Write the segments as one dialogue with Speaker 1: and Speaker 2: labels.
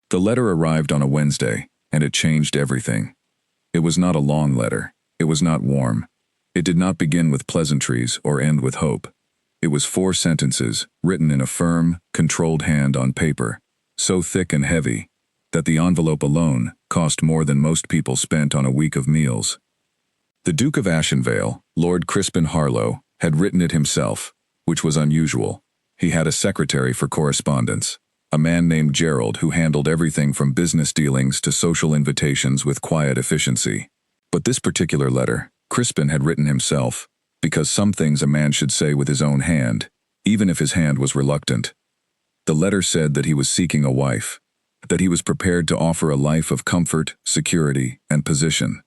Speaker 1: The letter arrived on a Wednesday, and it changed everything. It was not a long letter. It was not warm. It did not begin with pleasantries or end with hope. It was 4 sentences, written in a firm, controlled hand on paper, so thick and heavy that the envelope alone cost more than most people spent on a week of meals. The Duke of Ashenvale, Lord Crispin Harlow, had written it himself, which was unusual. He had a secretary for correspondence, a man named Gerald who handled everything from business dealings to social invitations with quiet efficiency. But this particular letter, Crispin had written himself, because some things a man should say with his own hand, even if his hand was reluctant. The letter said that he was seeking a wife, that he was prepared to offer a life of comfort, security, and position,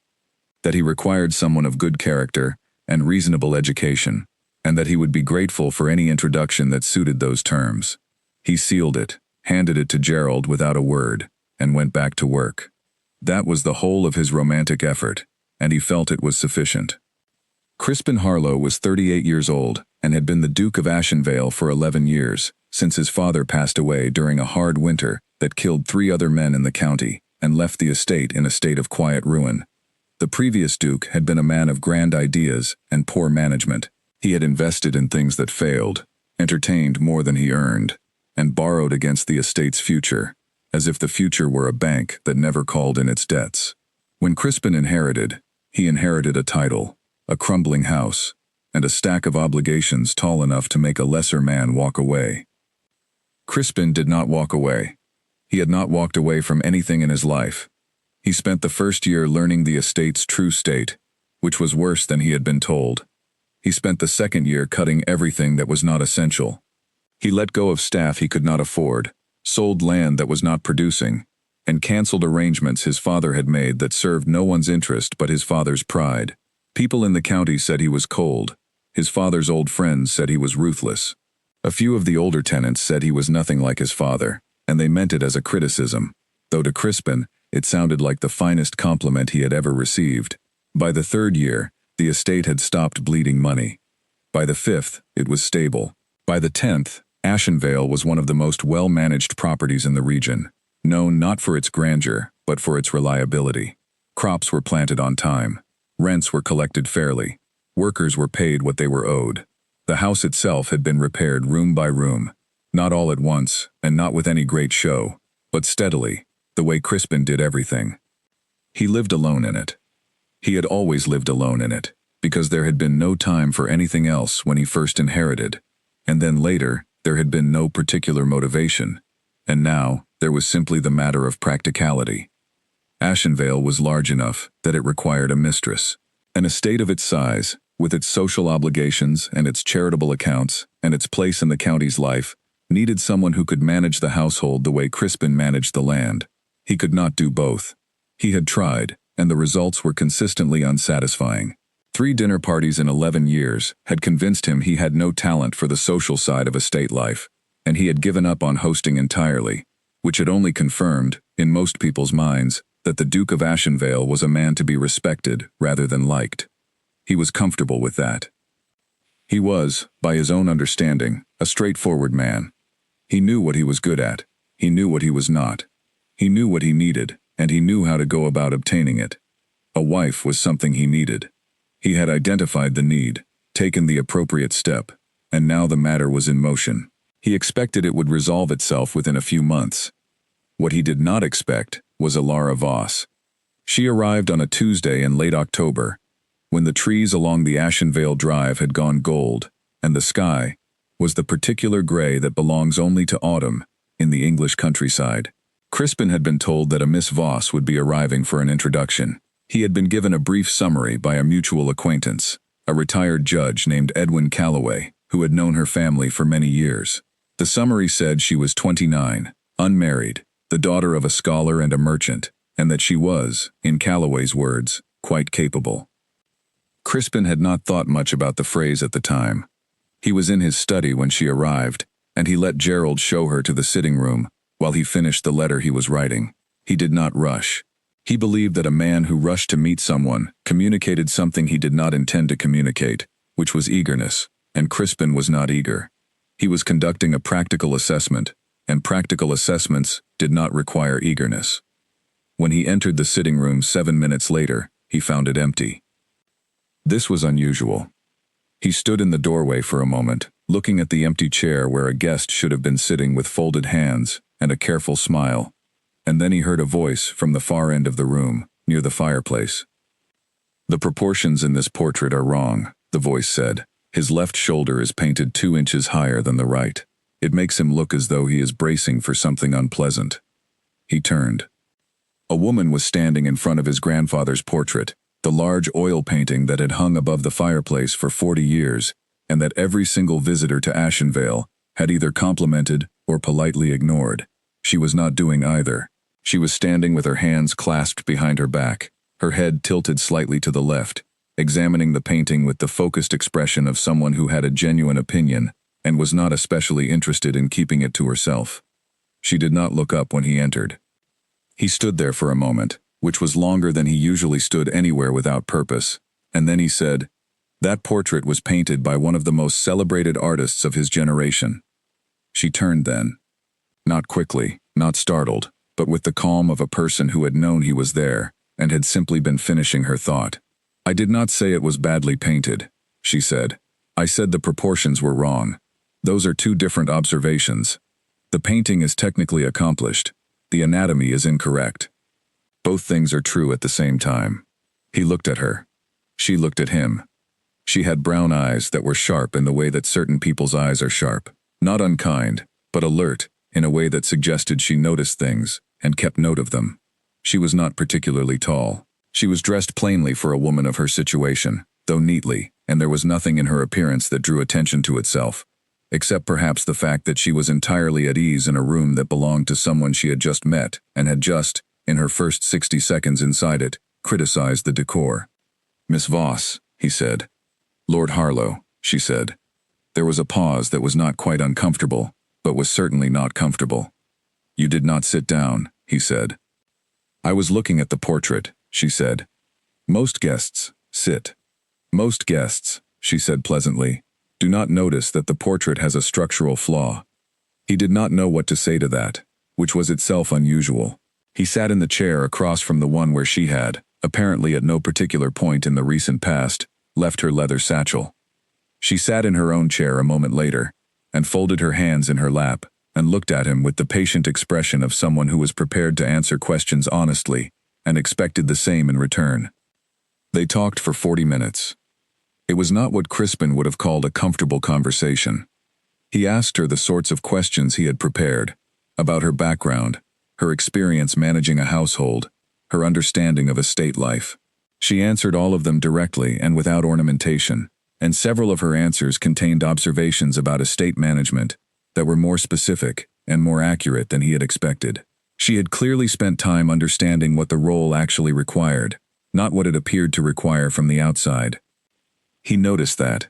Speaker 1: that he required someone of good character and reasonable education, and that he would be grateful for any introduction that suited those terms. He sealed it, handed it to Gerald without a word, and went back to work. That was the whole of his romantic effort, and he felt it was sufficient. Crispin Harlow was 38 years old and had been the Duke of Ashenvale for 11 years, since his father passed away during a hard winter that killed 3 other men in the county and left the estate in a state of quiet ruin. The previous duke had been a man of grand ideas and poor management. He had invested in things that failed, entertained more than he earned, and borrowed against the estate's future, as if the future were a bank that never called in its debts. When Crispin inherited, he inherited a title, a crumbling house, and a stack of obligations tall enough to make a lesser man walk away. Crispin did not walk away. He had not walked away from anything in his life. He spent the first year learning the estate's true state, which was worse than he had been told. He spent the second year cutting everything that was not essential. He let go of staff he could not afford, sold land that was not producing, and canceled arrangements his father had made that served no one's interest but his father's pride. People in the county said he was cold. His father's old friends said he was ruthless. A few of the older tenants said he was nothing like his father, and they meant it as a criticism, though to Crispin, it sounded like the finest compliment he had ever received. By the 3rd year, the estate had stopped bleeding money. By the 5th, it was stable. By the 10th, Ashenvale was one of the most well-managed properties in the region, known not for its grandeur, but for its reliability. Crops were planted on time. Rents were collected fairly. Workers were paid what they were owed. The house itself had been repaired room by room, not all at once, and not with any great show, but steadily, the way Crispin did everything. He lived alone in it. He had always lived alone in it, because there had been no time for anything else when he first inherited, and then later, there had been no particular motivation, and now, there was simply the matter of practicality. Ashenvale was large enough that it required a mistress. An estate of its size, with its social obligations and its charitable accounts and its place in the county's life, needed someone who could manage the household the way Crispin managed the land. He could not do both. He had tried, and the results were consistently unsatisfying. 3 dinner parties in 11 years had convinced him he had no talent for the social side of estate life, and he had given up on hosting entirely, which had only confirmed, in most people's minds, that the Duke of Ashenvale was a man to be respected rather than liked. He was comfortable with that. He was, by his own understanding, a straightforward man. He knew what he was good at. He knew what he was not. He knew what he needed, and he knew how to go about obtaining it. A wife was something he needed. He had identified the need, taken the appropriate step, and now the matter was in motion. He expected it would resolve itself within a few months. What he did not expect was Alara Voss. She arrived on a Tuesday in late October, when the trees along the Ashenvale Drive had gone gold, and the sky was the particular gray that belongs only to autumn in the English countryside. Crispin had been told that a Miss Voss would be arriving for an introduction. He had been given a brief summary by a mutual acquaintance, a retired judge named Edwin Calloway, who had known her family for many years. The summary said she was 29, unmarried, the daughter of a scholar and a merchant, and that she was, in Calloway's words, quite capable. Crispin had not thought much about the phrase at the time. He was in his study when she arrived, and he let Gerald show her to the sitting room while he finished the letter he was writing. He did not rush. He believed that a man who rushed to meet someone communicated something he did not intend to communicate, which was eagerness, and Crispin was not eager. He was conducting a practical assessment, and practical assessments did not require eagerness. When he entered the sitting room 7 minutes later, he found it empty. This was unusual. He stood in the doorway for a moment, looking at the empty chair where a guest should have been sitting with folded hands and a careful smile, and then he heard a voice from the far end of the room, near the fireplace. "The proportions in this portrait are wrong," the voice said. "His left shoulder is painted 2 inches higher than the right. It makes him look as though he is bracing for something unpleasant." He turned. A woman was standing in front of his grandfather's portrait, the large oil painting that had hung above the fireplace for 40 years, and that every single visitor to Ashenvale had either complimented or politely ignored. She was not doing either. She was standing with her hands clasped behind her back, her head tilted slightly to the left, examining the painting with the focused expression of someone who had a genuine opinion and was not especially interested in keeping it to herself. She did not look up when he entered. He stood there for a moment, which was longer than he usually stood anywhere without purpose, and then he said, "That portrait was painted by one of the most celebrated artists of his generation." She turned then. Not quickly, not startled, but with the calm of a person who had known he was there and had simply been finishing her thought. "I did not say it was badly painted," she said. "I said the proportions were wrong. Those are two different observations. The painting is technically accomplished. The anatomy is incorrect. Both things are true at the same time." He looked at her. She looked at him. She had brown eyes that were sharp in the way that certain people's eyes are sharp, not unkind, but alert, in a way that suggested she noticed things and kept note of them. She was not particularly tall. She was dressed plainly for a woman of her situation, though neatly, and there was nothing in her appearance that drew attention to itself, except perhaps the fact that she was entirely at ease in a room that belonged to someone she had just met and had just, in her first 60 seconds inside it, criticized the decor. "Miss Voss," he said. "Lord Harlow," she said. There was a pause that was not quite uncomfortable, but was certainly not comfortable. "You did not sit down," he said. "I was looking at the portrait," she said. "Most guests sit. Most guests," she said pleasantly, "do not notice that the portrait has a structural flaw." He did not know what to say to that, which was itself unusual. He sat in the chair across from the one where she had, apparently at no particular point in the recent past, left her leather satchel. She sat in her own chair a moment later, and folded her hands in her lap, and looked at him with the patient expression of someone who was prepared to answer questions honestly, and expected the same in return. They talked for 40 minutes. It was not what Crispin would have called a comfortable conversation. He asked her the sorts of questions he had prepared, about her background, her experience managing a household, her understanding of estate life. She answered all of them directly and without ornamentation, and several of her answers contained observations about estate management that were more specific and more accurate than he had expected. She had clearly spent time understanding what the role actually required, not what it appeared to require from the outside. He noticed that.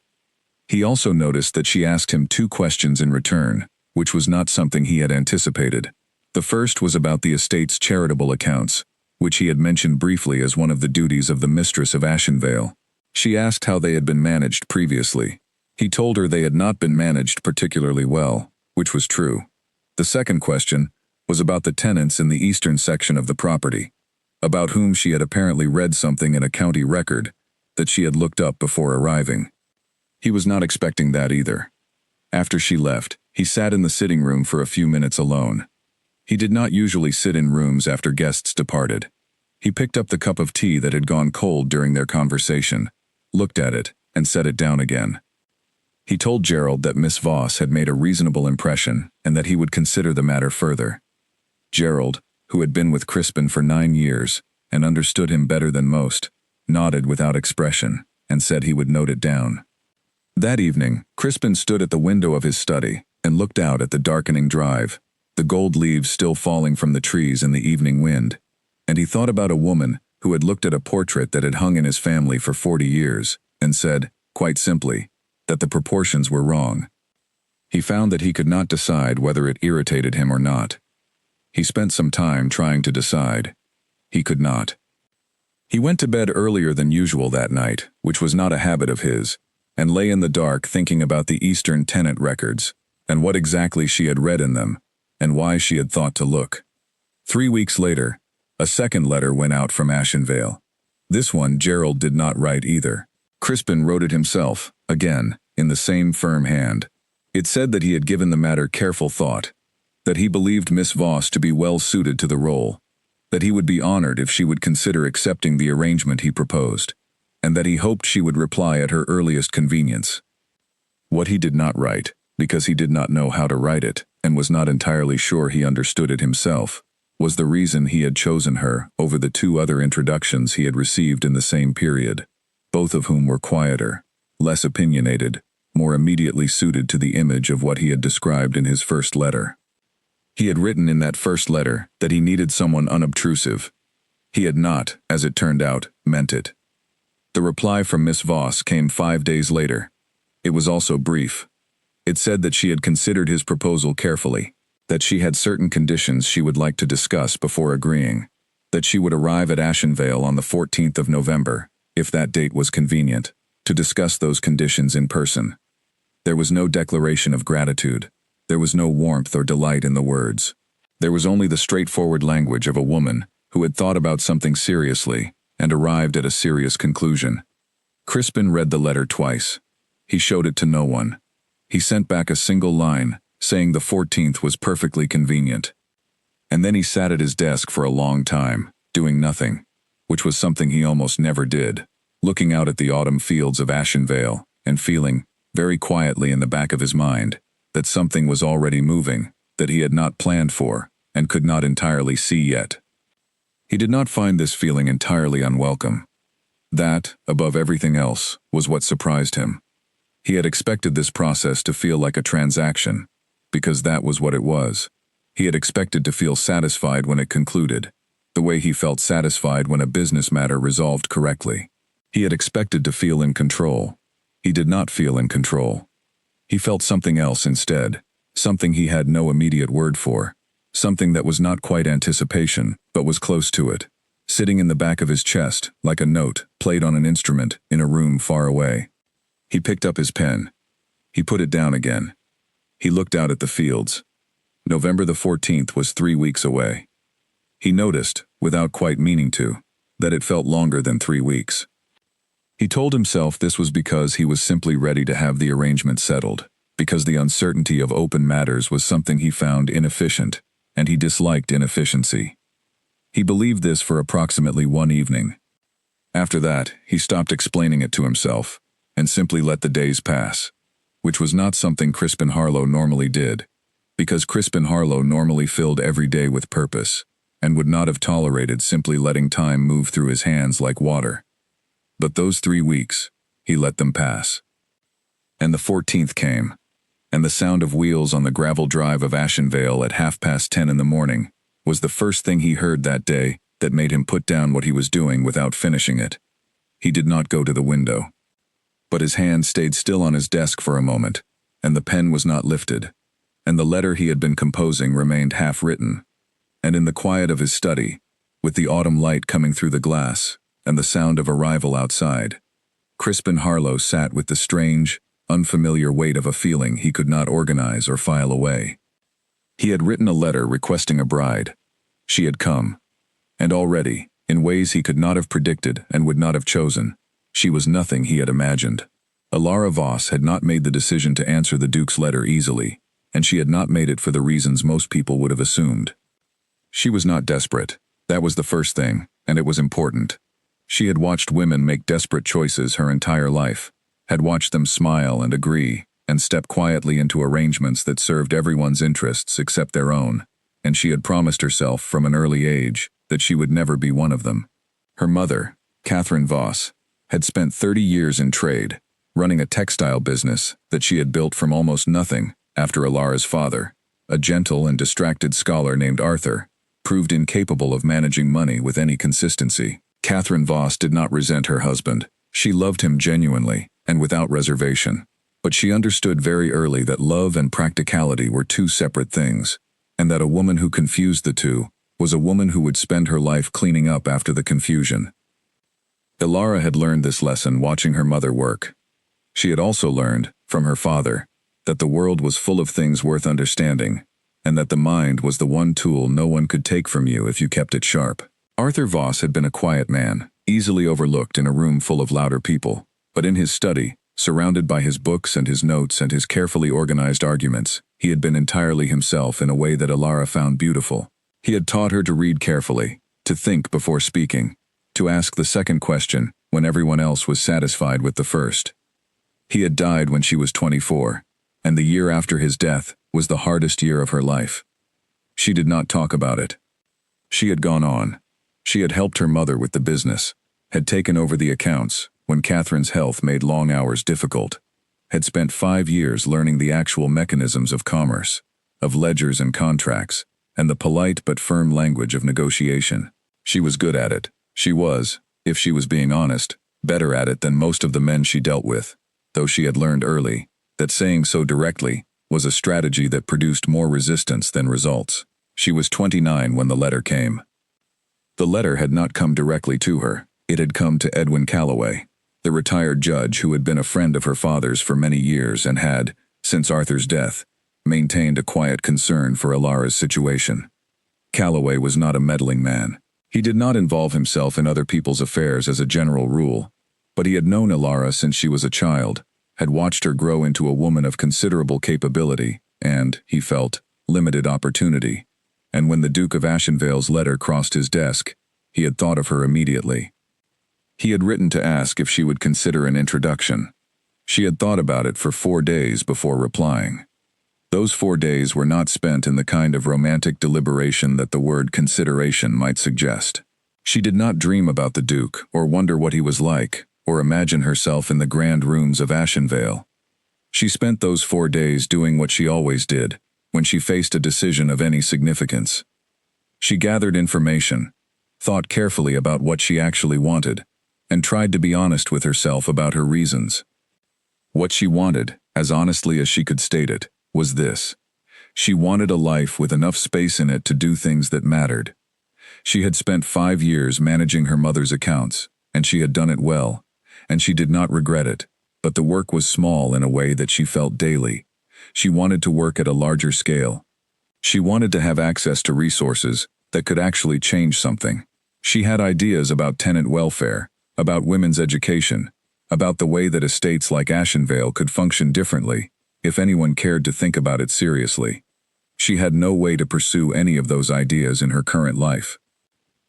Speaker 1: He also noticed that she asked him 2 questions in return, which was not something he had anticipated. The first was about the estate's charitable accounts, which he had mentioned briefly as one of the duties of the mistress of Ashenvale. She asked how they had been managed previously. He told her they had not been managed particularly well, which was true. The second question was about the tenants in the eastern section of the property, about whom she had apparently read something in a county record that she had looked up before arriving. He was not expecting that either. After she left, he sat in the sitting room for a few minutes alone. He did not usually sit in rooms after guests departed. He picked up the cup of tea that had gone cold during their conversation, looked at it, and set it down again. He told Gerald that Miss Voss had made a reasonable impression and that he would consider the matter further. Gerald, who had been with Crispin for 9 years and understood him better than most, nodded without expression and said he would note it down. That evening, Crispin stood at the window of his study and looked out at the darkening drive, the gold leaves still falling from the trees in the evening wind, and he thought about a woman who had looked at a portrait that had hung in his family for 40 years and said, quite simply, that the proportions were wrong. He found that he could not decide whether it irritated him or not. He spent some time trying to decide. He could not. He went to bed earlier than usual that night, which was not a habit of his, and lay in the dark thinking about the Eastern tenant records and what exactly she had read in them, and why she had thought to look. 3 weeks later, a second letter went out from Ashenvale. This one Gerald did not write either. Crispin wrote it himself, again, in the same firm hand. It said that he had given the matter careful thought, that he believed Miss Voss to be well suited to the role, that he would be honored if she would consider accepting the arrangement he proposed, and that he hoped she would reply at her earliest convenience. What he did not write, because he did not know how to write it, and was not entirely sure he understood it himself, was the reason he had chosen her over the 2 other introductions he had received in the same period, both of whom were quieter, less opinionated, more immediately suited to the image of what he had described in his first letter. He had written in that first letter that he needed someone unobtrusive. He had not, as it turned out, meant it. The reply from Miss Voss came 5 days later. It was also brief. It said that she had considered his proposal carefully, that she had certain conditions she would like to discuss before agreeing, that she would arrive at Ashenvale on the 14th of November, if that date was convenient, to discuss those conditions in person. There was no declaration of gratitude. There was no warmth or delight in the words. There was only the straightforward language of a woman who had thought about something seriously and arrived at a serious conclusion. Crispin read the letter twice. He showed it to no one. He sent back a single line, saying the 14th was perfectly convenient. And then he sat at his desk for a long time, doing nothing, which was something he almost never did, looking out at the autumn fields of Ashenvale and feeling, very quietly in the back of his mind, that something was already moving, that he had not planned for, and could not entirely see yet. He did not find this feeling entirely unwelcome. That, above everything else, was what surprised him. He had expected this process to feel like a transaction, because that was what it was. He had expected to feel satisfied when it concluded, the way he felt satisfied when a business matter resolved correctly. He had expected to feel in control. He did not feel in control. He felt something else instead, something he had no immediate word for, something that was not quite anticipation, but was close to it, sitting in the back of his chest, like a note played on an instrument in a room far away. He picked up his pen. He put it down again. He looked out at the fields. November the 14th was 3 weeks away. He noticed, without quite meaning to, that it felt longer than 3 weeks. He told himself this was because he was simply ready to have the arrangement settled, because the uncertainty of open matters was something he found inefficient, and he disliked inefficiency. He believed this for approximately 1 evening. After that, he stopped explaining it to himself, and simply let the days pass, which was not something Crispin Harlow normally did, because Crispin Harlow normally filled every day with purpose, and would not have tolerated simply letting time move through his hands like water. But those 3 weeks, he let them pass. And the 14th came, and the sound of wheels on the gravel drive of Ashenvale at 10:30 in the morning was the first thing he heard that day that made him put down what he was doing without finishing it. He did not go to the window. But his hand stayed still on his desk for a moment, and the pen was not lifted, and the letter he had been composing remained half-written. And in the quiet of his study, with the autumn light coming through the glass, and the sound of arrival outside, Crispin Harlow sat with the strange, unfamiliar weight of a feeling he could not organize or file away. He had written a letter requesting a bride. She had come. And already, in ways he could not have predicted and would not have chosen, she was nothing he had imagined. Alara Voss had not made the decision to answer the Duke's letter easily, and she had not made it for the reasons most people would have assumed. She was not desperate. That was the first thing, and it was important. She had watched women make desperate choices her entire life, had watched them smile and agree, and step quietly into arrangements that served everyone's interests except their own, and she had promised herself from an early age that she would never be one of them. Her mother, Catherine Voss, had spent 30 years in trade, running a textile business that she had built from almost nothing after Alara's father, a gentle and distracted scholar named Arthur, proved incapable of managing money with any consistency. Catherine Voss did not resent her husband. She loved him genuinely and without reservation. But she understood very early that love and practicality were two separate things, and that a woman who confused the two was a woman who would spend her life cleaning up after the confusion. Alara had learned this lesson watching her mother work. She had also learned, from her father, that the world was full of things worth understanding, and that the mind was the one tool no one could take from you if you kept it sharp. Arthur Voss had been a quiet man, easily overlooked in a room full of louder people, but in his study, surrounded by his books and his notes and his carefully organized arguments, he had been entirely himself in a way that Alara found beautiful. He had taught her to read carefully, to think before speaking, to ask the second question when everyone else was satisfied with the first. He had died when she was 24, and the year after his death was the hardest year of her life. She did not talk about it. She had gone on. She had helped her mother with the business, had taken over the accounts when Catherine's health made long hours difficult, had spent 5 years learning the actual mechanisms of commerce, of ledgers and contracts, and the polite but firm language of negotiation. She was good at it. She was, if she was being honest, better at it than most of the men she dealt with, though she had learned early that saying so directly was a strategy that produced more resistance than results. She was 29 when the letter came. The letter had not come directly to her. It had come to Edwin Calloway, the retired judge who had been a friend of her father's for many years and had, since Arthur's death, maintained a quiet concern for Alara's situation. Calloway was not a meddling man. He did not involve himself in other people's affairs as a general rule, but he had known Alara since she was a child, had watched her grow into a woman of considerable capability and, he felt, limited opportunity, and when the Duke of Ashenvale's letter crossed his desk, he had thought of her immediately. He had written to ask if she would consider an introduction. She had thought about it for 4 days before replying. Those 4 days were not spent in the kind of romantic deliberation that the word consideration might suggest. She did not dream about the Duke, or wonder what he was like, or imagine herself in the grand rooms of Ashenvale. She spent those 4 days doing what she always did, when she faced a decision of any significance. She gathered information, thought carefully about what she actually wanted, and tried to be honest with herself about her reasons. What she wanted, as honestly as she could state it, was this. She wanted a life with enough space in it to do things that mattered. She had spent 5 years managing her mother's accounts, and she had done it well, and she did not regret it, but the work was small in a way that she felt daily. She wanted to work at a larger scale. She wanted to have access to resources that could actually change something. She had ideas about tenant welfare, about women's education, about the way that estates like Ashenvale could function differently, if anyone cared to think about it seriously. She had no way to pursue any of those ideas in her current life.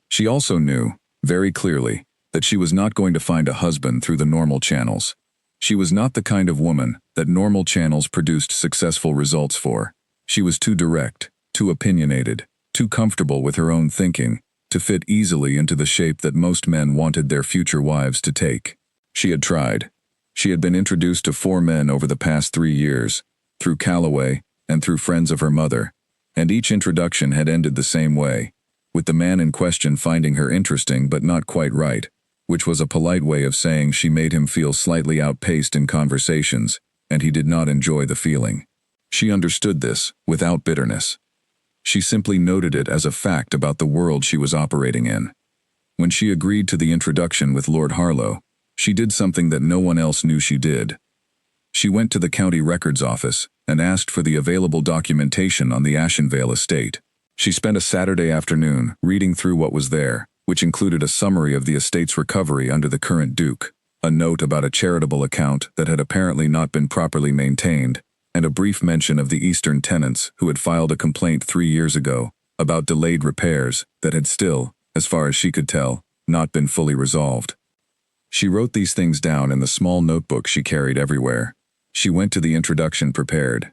Speaker 1: She also knew, very clearly, that she was not going to find a husband through the normal channels. She was not the kind of woman that normal channels produced successful results for. She was too direct, too opinionated, too comfortable with her own thinking, to fit easily into the shape that most men wanted their future wives to take. She had tried. She had been introduced to 4 men over the past 3 years, through Calloway and through friends of her mother, and each introduction had ended the same way, with the man in question finding her interesting but not quite right, which was a polite way of saying she made him feel slightly outpaced in conversations, and he did not enjoy the feeling. She understood this, without bitterness. She simply noted it as a fact about the world she was operating in. When she agreed to the introduction with Lord Harlow, she did something that no one else knew she did. She went to the county records office and asked for the available documentation on the Ashenvale estate. She spent a Saturday afternoon reading through what was there, which included a summary of the estate's recovery under the current Duke, a note about a charitable account that had apparently not been properly maintained, and a brief mention of the Eastern tenants who had filed a complaint 3 years ago about delayed repairs that had still, as far as she could tell, not been fully resolved. She wrote these things down in the small notebook she carried everywhere. She went to the introduction prepared.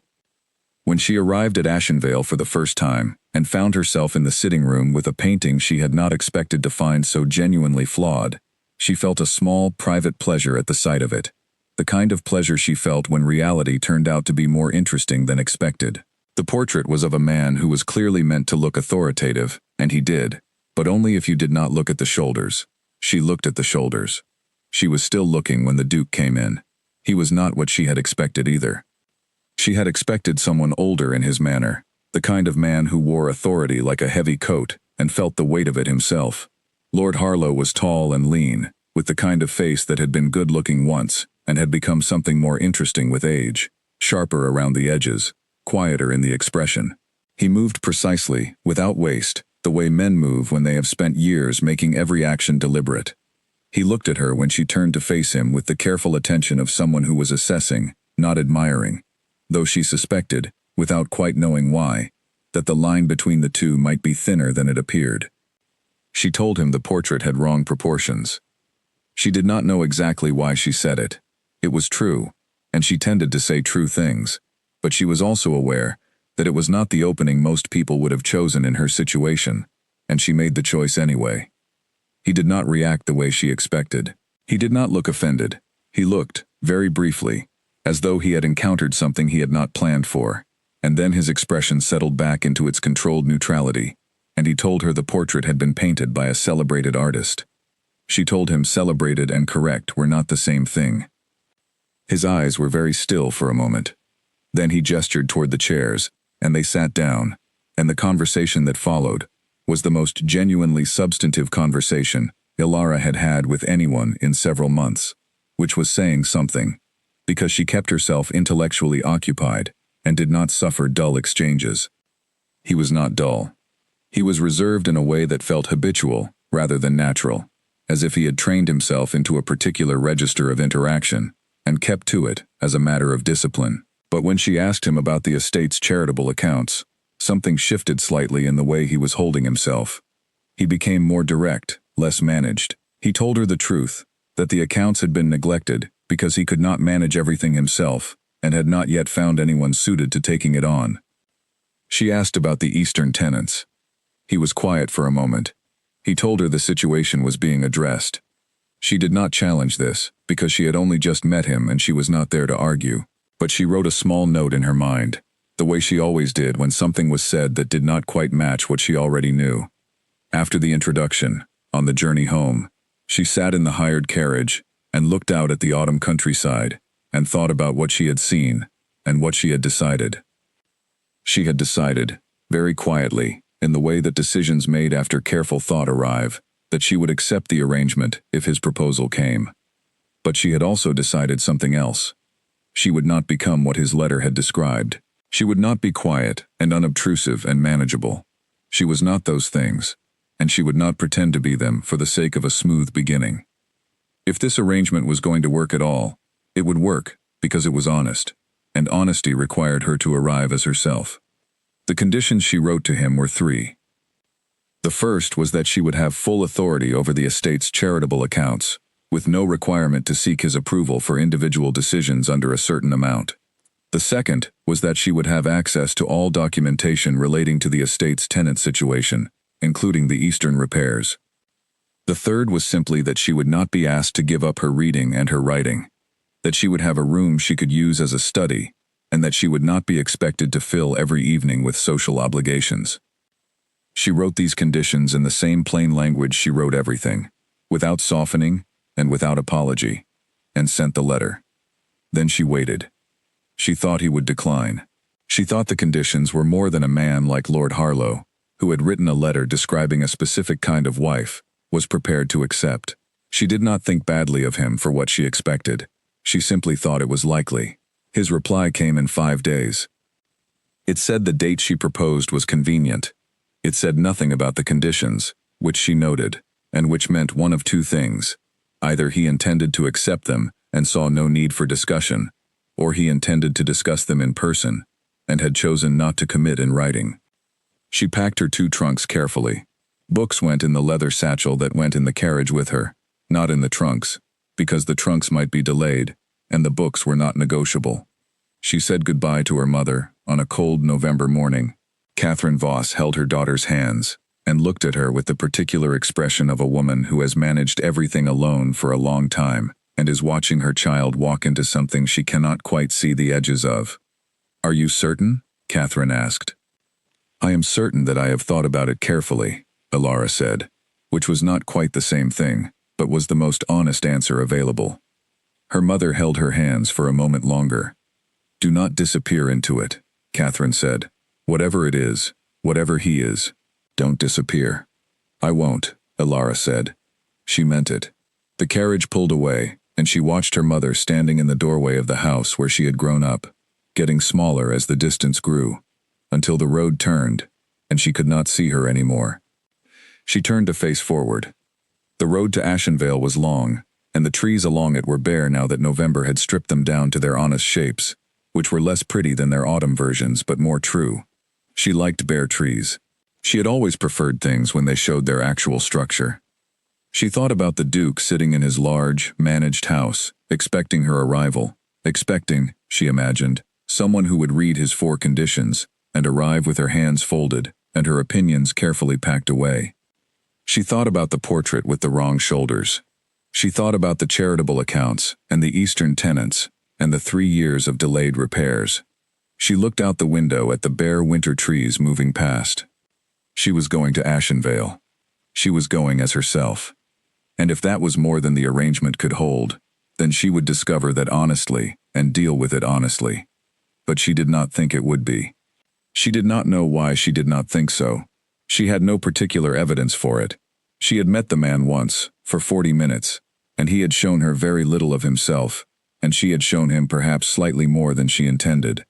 Speaker 1: When she arrived at Ashenvale for the first time, and found herself in the sitting room with a painting she had not expected to find so genuinely flawed, she felt a small, private pleasure at the sight of it, the kind of pleasure she felt when reality turned out to be more interesting than expected. The portrait was of a man who was clearly meant to look authoritative, and he did, but only if you did not look at the shoulders. She looked at the shoulders. She was still looking when the Duke came in. He was not what she had expected either. She had expected someone older in his manner, the kind of man who wore authority like a heavy coat and felt the weight of it himself. Lord Harlow was tall and lean, with the kind of face that had been good-looking once and had become something more interesting with age, sharper around the edges, quieter in the expression. He moved precisely, without waste, the way men move when they have spent years making every action deliberate. He looked at her when she turned to face him with the careful attention of someone who was assessing, not admiring, though she suspected, without quite knowing why, that the line between the two might be thinner than it appeared. She told him the portrait had wrong proportions. She did not know exactly why she said it. It was true, and she tended to say true things, but she was also aware that it was not the opening most people would have chosen in her situation, and she made the choice anyway. He did not react the way she expected. He did not look offended. He looked, very briefly, as though he had encountered something he had not planned for, and then his expression settled back into its controlled neutrality, and he told her the portrait had been painted by a celebrated artist. She told him celebrated and correct were not the same thing. His eyes were very still for a moment. Then he gestured toward the chairs, and they sat down, and the conversation that followed was the most genuinely substantive conversation Ilara had had with anyone in several months, which was saying something, because she kept herself intellectually occupied and did not suffer dull exchanges. He was not dull. He was reserved in a way that felt habitual rather than natural, as if he had trained himself into a particular register of interaction and kept to it as a matter of discipline. But when she asked him about the estate's charitable accounts, something shifted slightly in the way he was holding himself. He became more direct, less managed. He told her the truth, that the accounts had been neglected because he could not manage everything himself and had not yet found anyone suited to taking it on. She asked about the Eastern tenants. He was quiet for a moment. He told her the situation was being addressed. She did not challenge this, because she had only just met him and she was not there to argue. But she wrote a small note in her mind, the way she always did when something was said that did not quite match what she already knew. After the introduction, on the journey home, she sat in the hired carriage and looked out at the autumn countryside and thought about what she had seen and what she had decided. She had decided, very quietly, in the way that decisions made after careful thought arrive, that she would accept the arrangement if his proposal came. But she had also decided something else. She would not become what his letter had described. She would not be quiet and unobtrusive and manageable. She was not those things, and she would not pretend to be them for the sake of a smooth beginning. If this arrangement was going to work at all, it would work because it was honest, and honesty required her to arrive as herself. The conditions she wrote to him were 3. The first was that she would have full authority over the estate's charitable accounts, with no requirement to seek his approval for individual decisions under a certain amount. The second was that she would have access to all documentation relating to the estate's tenant situation, including the Eastern repairs. The third was simply that she would not be asked to give up her reading and her writing, that she would have a room she could use as a study, and that she would not be expected to fill every evening with social obligations. She wrote these conditions in the same plain language she wrote everything, without softening and without apology, and sent the letter. Then she waited. She thought he would decline. She thought the conditions were more than a man like Lord Harlow, who had written a letter describing a specific kind of wife, was prepared to accept. She did not think badly of him for what she expected. She simply thought it was likely. His reply came in 5 days. It said the date she proposed was convenient. It said nothing about the conditions, which she noted, and which meant one of 2 things. Either he intended to accept them and saw no need for discussion, or he intended to discuss them in person, and had chosen not to commit in writing. She packed her 2 trunks carefully. Books went in the leather satchel that went in the carriage with her, not in the trunks, because the trunks might be delayed, and the books were not negotiable. She said goodbye to her mother on a cold November morning. Catherine Voss held her daughter's hands and looked at her with the particular expression of a woman who has managed everything alone for a long time and is watching her child walk into something she cannot quite see the edges of. "Are you certain?" Catherine asked. "I am certain that I have thought about it carefully," Ilara said, which was not quite the same thing, but was the most honest answer available. Her mother held her hands for a moment longer. "Do not disappear into it," Catherine said. "Whatever it is, whatever he is, don't disappear." "I won't," Ilara said. She meant it. The carriage pulled away, and she watched her mother standing in the doorway of the house where she had grown up, getting smaller as the distance grew. until the road turned, and she could not see her anymore. She turned to face forward. The road to Ashenvale was long, and the trees along it were bare now that November had stripped them down to their honest shapes, which were less pretty than their autumn versions but more true. She liked bare trees. She had always preferred things when they showed their actual structure. She thought about the Duke sitting in his large, managed house, expecting her arrival, expecting, she imagined, someone who would read his 4 conditions, and arrive with her hands folded, and her opinions carefully packed away. She thought about the portrait with the wrong shoulders. She thought about the charitable accounts, and the Eastern tenants, and the 3 years of delayed repairs. She looked out the window at the bare winter trees moving past. She was going to Ashenvale. She was going as herself. And if that was more than the arrangement could hold, then she would discover that honestly, and deal with it honestly. But she did not think it would be. She did not know why she did not think so. She had no particular evidence for it. She had met the man once, for 40 minutes, and he had shown her very little of himself, and she had shown him perhaps slightly more than she intended.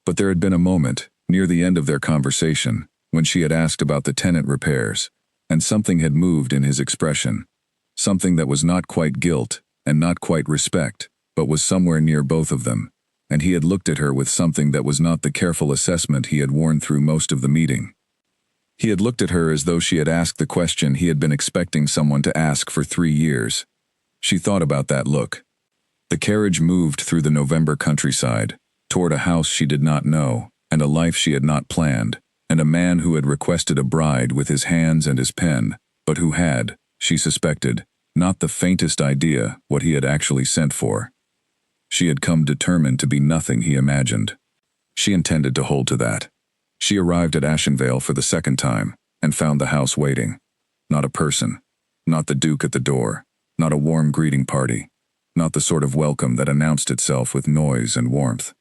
Speaker 1: But there had been a moment, near the end of their conversation, when she had asked about the tenant repairs, and something had moved in his expression. Something that was not quite guilt, and not quite respect, but was somewhere near both of them, and he had looked at her with something that was not the careful assessment he had worn through most of the meeting. He had looked at her as though she had asked the question he had been expecting someone to ask for 3 years. She thought about that look. The carriage moved through the November countryside, toward a house she did not know, and a life she had not planned, and a man who had requested a bride with his hands and his pen, but who had, she suspected, not the faintest idea what he had actually sent for. She had come determined to be nothing he imagined. She intended to hold to that. She arrived at Ashenvale for the 2nd time, and found the house waiting. Not a person. Not the Duke at the door. Not a warm greeting party. Not the sort of welcome that announced itself with noise and warmth.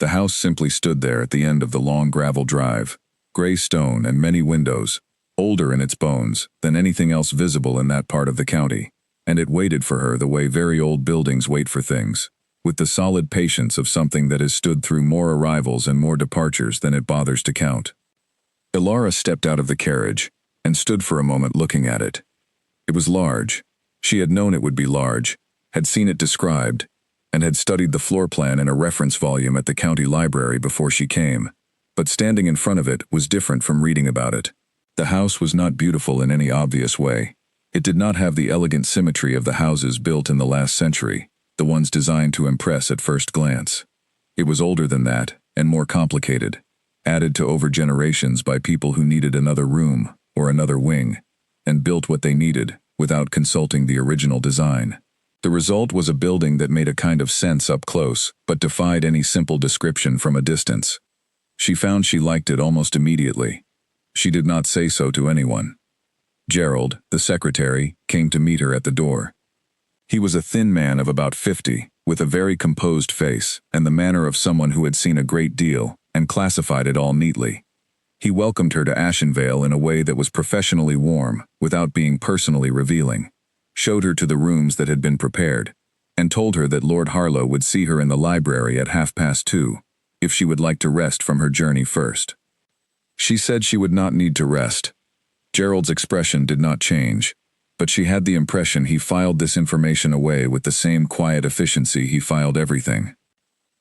Speaker 1: The house simply stood there at the end of the long gravel drive, gray stone and many windows, older in its bones than anything else visible in that part of the county, and it waited for her the way very old buildings wait for things, with the solid patience of something that has stood through more arrivals and more departures than it bothers to count. Ilara stepped out of the carriage and stood for a moment looking at it. It was large. She had known it would be large, had seen it described, and had studied the floor plan in a reference volume at the county library before she came, but standing in front of it was different from reading about it. The house was not beautiful in any obvious way. It did not have the elegant symmetry of the houses built in the last century, the ones designed to impress at first glance. It was older than that, and more complicated, added to over generations by people who needed another room or another wing, and built what they needed without consulting the original design. The result was a building that made a kind of sense up close, but defied any simple description from a distance. She found she liked it almost immediately. She did not say so to anyone. Gerald, the secretary, came to meet her at the door. He was a thin man of about 50, with a very composed face and the manner of someone who had seen a great deal and classified it all neatly. He welcomed her to Ashenvale in a way that was professionally warm, without being personally revealing, showed her to the rooms that had been prepared, and told her that Lord Harlow would see her in the library at 2:30, if she would like to rest from her journey first. She said she would not need to rest. Gerald's expression did not change, but she had the impression he filed this information away with the same quiet efficiency he filed everything.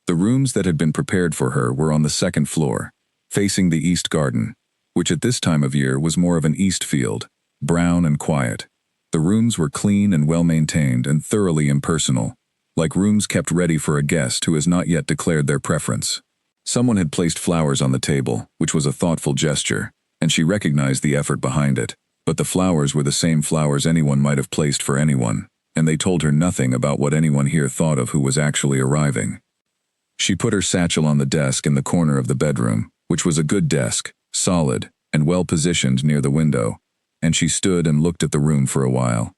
Speaker 1: The rooms that had been prepared for her were on the 2nd floor, facing the east garden, which at this time of year was more of an east field, brown and quiet. The rooms were clean and well-maintained and thoroughly impersonal, like rooms kept ready for a guest who has not yet declared their preference. Someone had placed flowers on the table, which was a thoughtful gesture, and she recognized the effort behind it, but the flowers were the same flowers anyone might have placed for anyone, and they told her nothing about what anyone here thought of who was actually arriving. She put her satchel on the desk in the corner of the bedroom, which was a good desk, solid, and well-positioned near the window, and she stood and looked at the room for a while.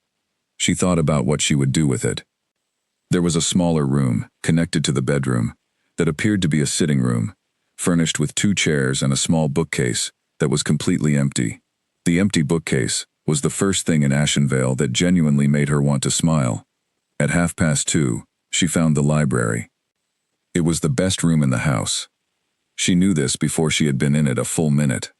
Speaker 1: She thought about what she would do with it. There was a smaller room, connected to the bedroom, that appeared to be a sitting room, furnished with 2 chairs and a small bookcase that was completely empty. The empty bookcase was the first thing in Ashenvale that genuinely made her want to smile. At 2:30, she found the library. It was the best room in the house. She knew this before she had been in it a full minute.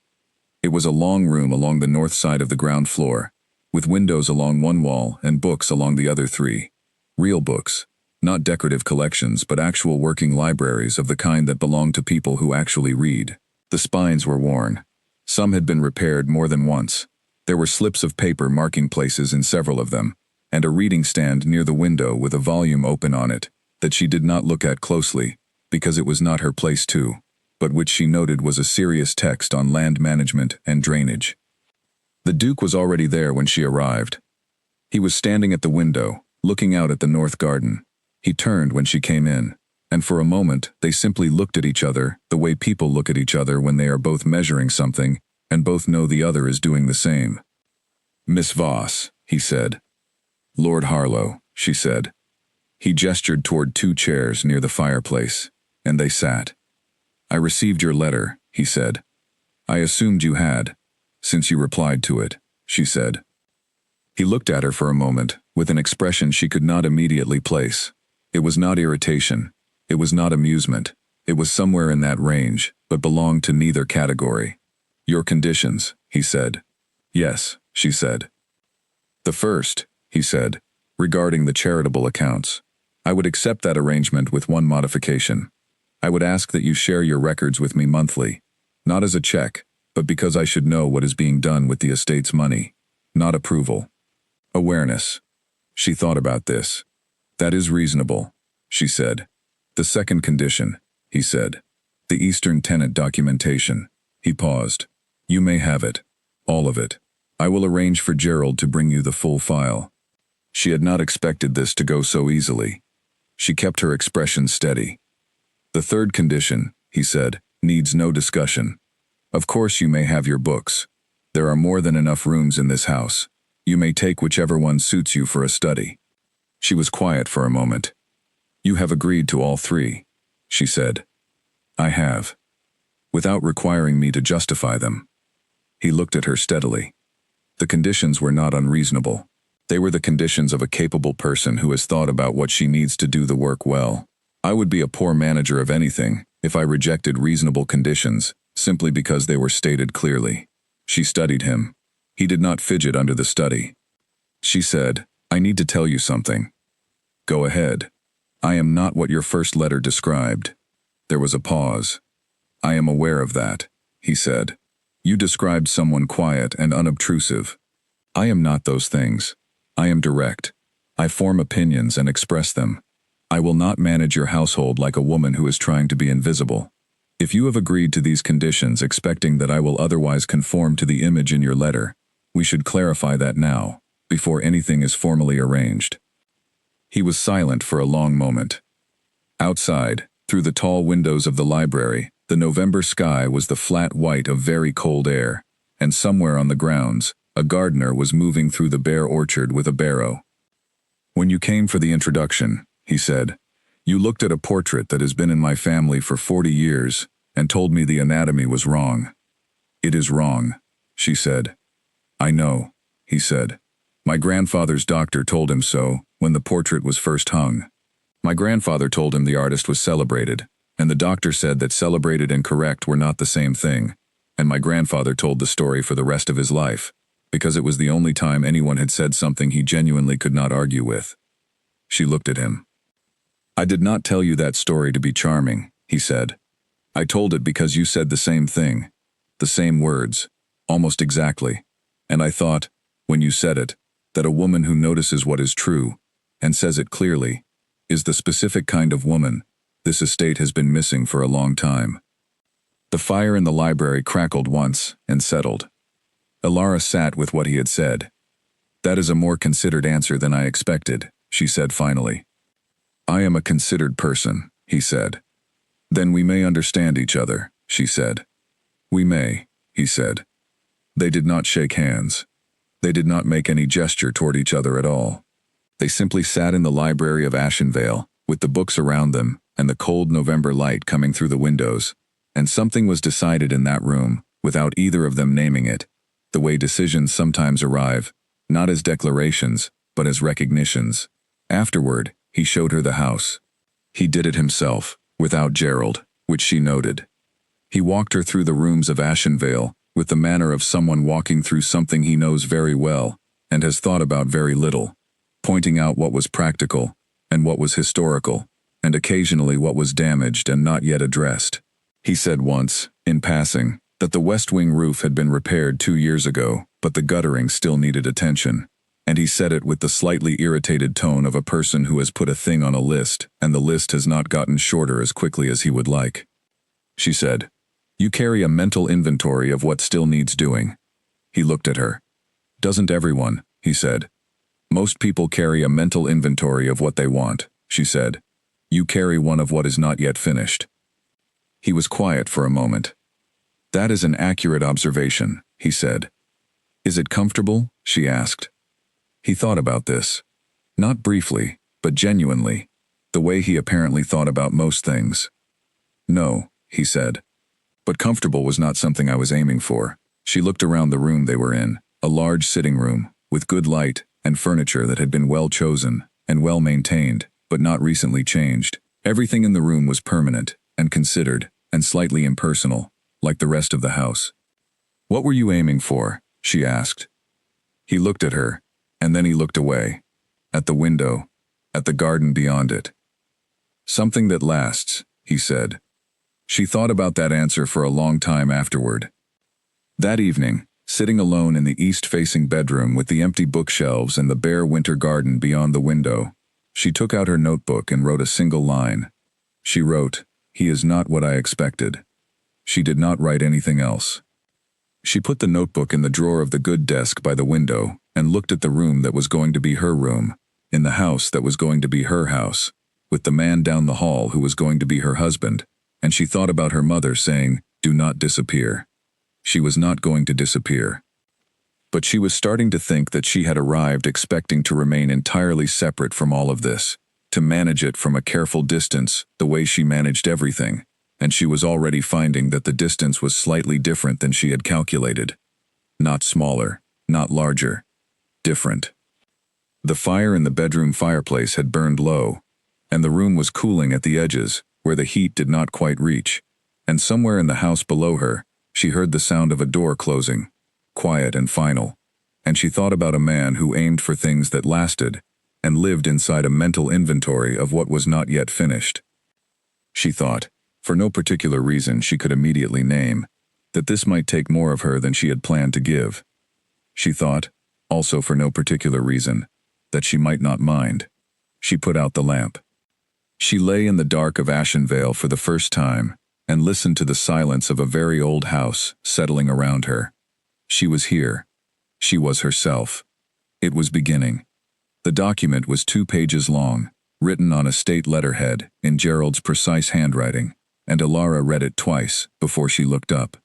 Speaker 1: It was a long room along the north side of the ground floor, with windows along one wall and books along the other three. Real books, not decorative collections but actual working libraries of the kind that belong to people who actually read. The spines were worn. Some had been repaired more than once. There were slips of paper marking places in several of them, and a reading stand near the window with a volume open on it that she did not look at closely, because it was not her place to, but which she noted was a serious text on land management and drainage. The Duke was already there when she arrived. He was standing at the window, looking out at the north garden. He turned when she came in, and for a moment they simply looked at each other the way people look at each other when they are both measuring something and both know the other is doing the same. "Miss Voss," he said. "Lord Harlow," she said. He gestured toward two chairs near the fireplace, and they sat. "I received your letter," he said. "I assumed you had, since you replied to it," she said. He looked at her for a moment, with an expression she could not immediately place. It was not irritation. It was not amusement. It was somewhere in that range, but belonged to neither category. "Your conditions," he said. "Yes," she said. "The first," he said, "regarding the charitable accounts. I would accept that arrangement with one modification. I would ask that you share your records with me monthly, not as a check, but because I should know what is being done with the estate's money, not approval. Awareness." She thought about this. "That is reasonable," she said. "The second condition," he said. "The Eastern tenant documentation." He paused. "You may have it. All of it. I will arrange for Gerald to bring you the full file." She had not expected this to go so easily. She kept her expression steady. "The third condition," he said, "needs no discussion. Of course you may have your books. There are more than enough rooms in this house. You may take whichever one suits you for a study." She was quiet for a moment. "You have agreed to all three," she said. "I have. Without requiring me to justify them." He looked at her steadily. The conditions were not unreasonable. They were the conditions of a capable person who has thought about what she needs to do the work well. I would be a poor manager of anything if I rejected reasonable conditions simply because they were stated clearly. She studied him. He did not fidget under the study. She said, "I need to tell you something." "Go ahead." "I am not what your first letter described." There was a pause. "I am aware of that," he said. "You described someone quiet and unobtrusive. I am not those things. I am direct. I form opinions and express them. I will not manage your household like a woman who is trying to be invisible. If you have agreed to these conditions expecting that I will otherwise conform to the image in your letter, we should clarify that now, before anything is formally arranged." He was silent for a long moment. Outside, through the tall windows of the library, the November sky was the flat white of very cold air, and somewhere on the grounds, a gardener was moving through the bare orchard with a barrow. "When you came for the introduction," he said, "you looked at a portrait that has been in my family for 40 years and told me the anatomy was wrong." "It is wrong," she said. "I know," he said. "My grandfather's doctor told him so when the portrait was first hung. My grandfather told him the artist was celebrated, and the doctor said that celebrated and correct were not the same thing, and my grandfather told the story for the rest of his life, because it was the only time anyone had said something he genuinely could not argue with." She looked at him. "I did not tell you that story to be charming," he said. "I told it because you said the same thing, the same words, almost exactly, and I thought, when you said it, that a woman who notices what is true, and says it clearly, is the specific kind of woman this estate has been missing for a long time." The fire in the library crackled once and settled. Elara sat with what he had said. "That is a more considered answer than I expected," she said finally. "I am a considered person," he said. "Then we may understand each other," she said. "We may," he said. They did not shake hands. They did not make any gesture toward each other at all. They simply sat in the library of Ashenvale, with the books around them and the cold November light coming through the windows, and something was decided in that room, without either of them naming it, the way decisions sometimes arrive, not as declarations, but as recognitions. Afterward, he showed her the house. He did it himself, without Gerald, which she noted. He walked her through the rooms of Ashenvale with the manner of someone walking through something he knows very well and has thought about very little, pointing out what was practical and what was historical, and occasionally what was damaged and not yet addressed. He said once, in passing, that the West Wing roof had been repaired 2 years ago, but the guttering still needed attention. And he said it with the slightly irritated tone of a person who has put a thing on a list, and the list has not gotten shorter as quickly as he would like. She said, "You carry a mental inventory of what still needs doing." He looked at her. "Doesn't everyone?" he said. "Most people carry a mental inventory of what they want," she said. "You carry one of what is not yet finished." He was quiet for a moment. "That is an accurate observation," he said. "Is it comfortable?" she asked. He thought about this. Not briefly, but genuinely, the way he apparently thought about most things. "No," he said. "But comfortable was not something I was aiming for." She looked around the room they were in, a large sitting room, with good light and furniture that had been well chosen and well maintained, but not recently changed. Everything in the room was permanent and considered and slightly impersonal, like the rest of the house. "What were you aiming for?" she asked. He looked at her, and then he looked away, at the window, at the garden beyond it. "Something that lasts," he said. She thought about that answer for a long time afterward. That evening, sitting alone in the east-facing bedroom with the empty bookshelves and the bare winter garden beyond the window, she took out her notebook and wrote a single line. She wrote, "He is not what I expected." She did not write anything else. She put the notebook in the drawer of the good desk by the window and looked at the room that was going to be her room, in the house that was going to be her house, with the man down the hall who was going to be her husband, and she thought about her mother saying, "Do not disappear." She was not going to disappear. But she was starting to think that she had arrived expecting to remain entirely separate from all of this, to manage it from a careful distance, the way she managed everything, and she was already finding that the distance was slightly different than she had calculated. Not smaller, not larger. Different. The fire in the bedroom fireplace had burned low, and the room was cooling at the edges, where the heat did not quite reach, and somewhere in the house below her, she heard the sound of a door closing, quiet and final, and she thought about a man who aimed for things that lasted, and lived inside a mental inventory of what was not yet finished. She thought, for no particular reason she could immediately name, that this might take more of her than she had planned to give. She thought, also for no particular reason, that she might not mind. She put out the lamp. She lay in the dark of Ashenvale for the first time, and listened to the silence of a very old house settling around her. She was here. She was herself. It was beginning. The document was 2 pages long, written on a state letterhead in Gerald's precise handwriting, and Alara read it twice before she looked up.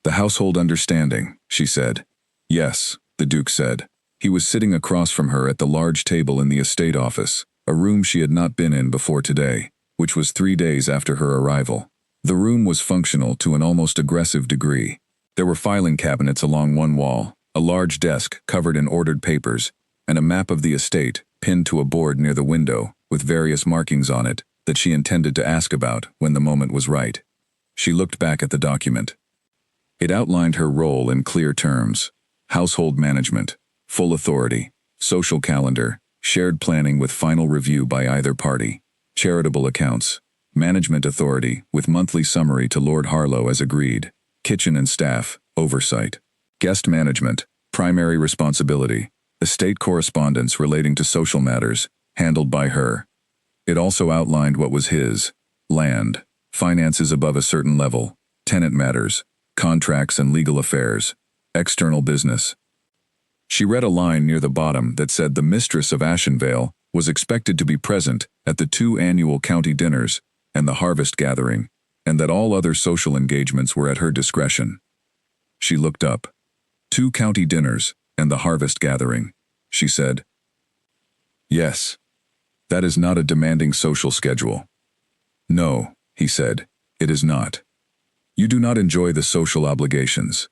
Speaker 1: "The household understanding," she said. "Yes," the Duke said. He was sitting across from her at the large table in the estate office, a room she had not been in before today, which was 3 days after her arrival. The room was functional to an almost aggressive degree. There were filing cabinets along one wall, a large desk covered in ordered papers, and a map of the estate pinned to a board near the window with various markings on it that she intended to ask about when the moment was right. She looked back at the document. It outlined her role in clear terms: household management, full authority, social calendar, shared planning with final review by either party, charitable accounts, management authority with monthly summary to Lord Harlow as agreed, kitchen and staff, oversight, guest management, primary responsibility, estate correspondence relating to social matters, handled by her. It also outlined what was his: land, finances above a certain level, tenant matters, contracts and legal affairs, external business. She read a line near the bottom that said the mistress of Ashenvale was expected to be present at the 2 annual county dinners and the harvest gathering, and that all other social engagements were at her discretion. She looked up. 2 county dinners and the harvest gathering, she said. Yes. That is not a demanding social schedule. No, he said, it is not. You do not enjoy the social obligations.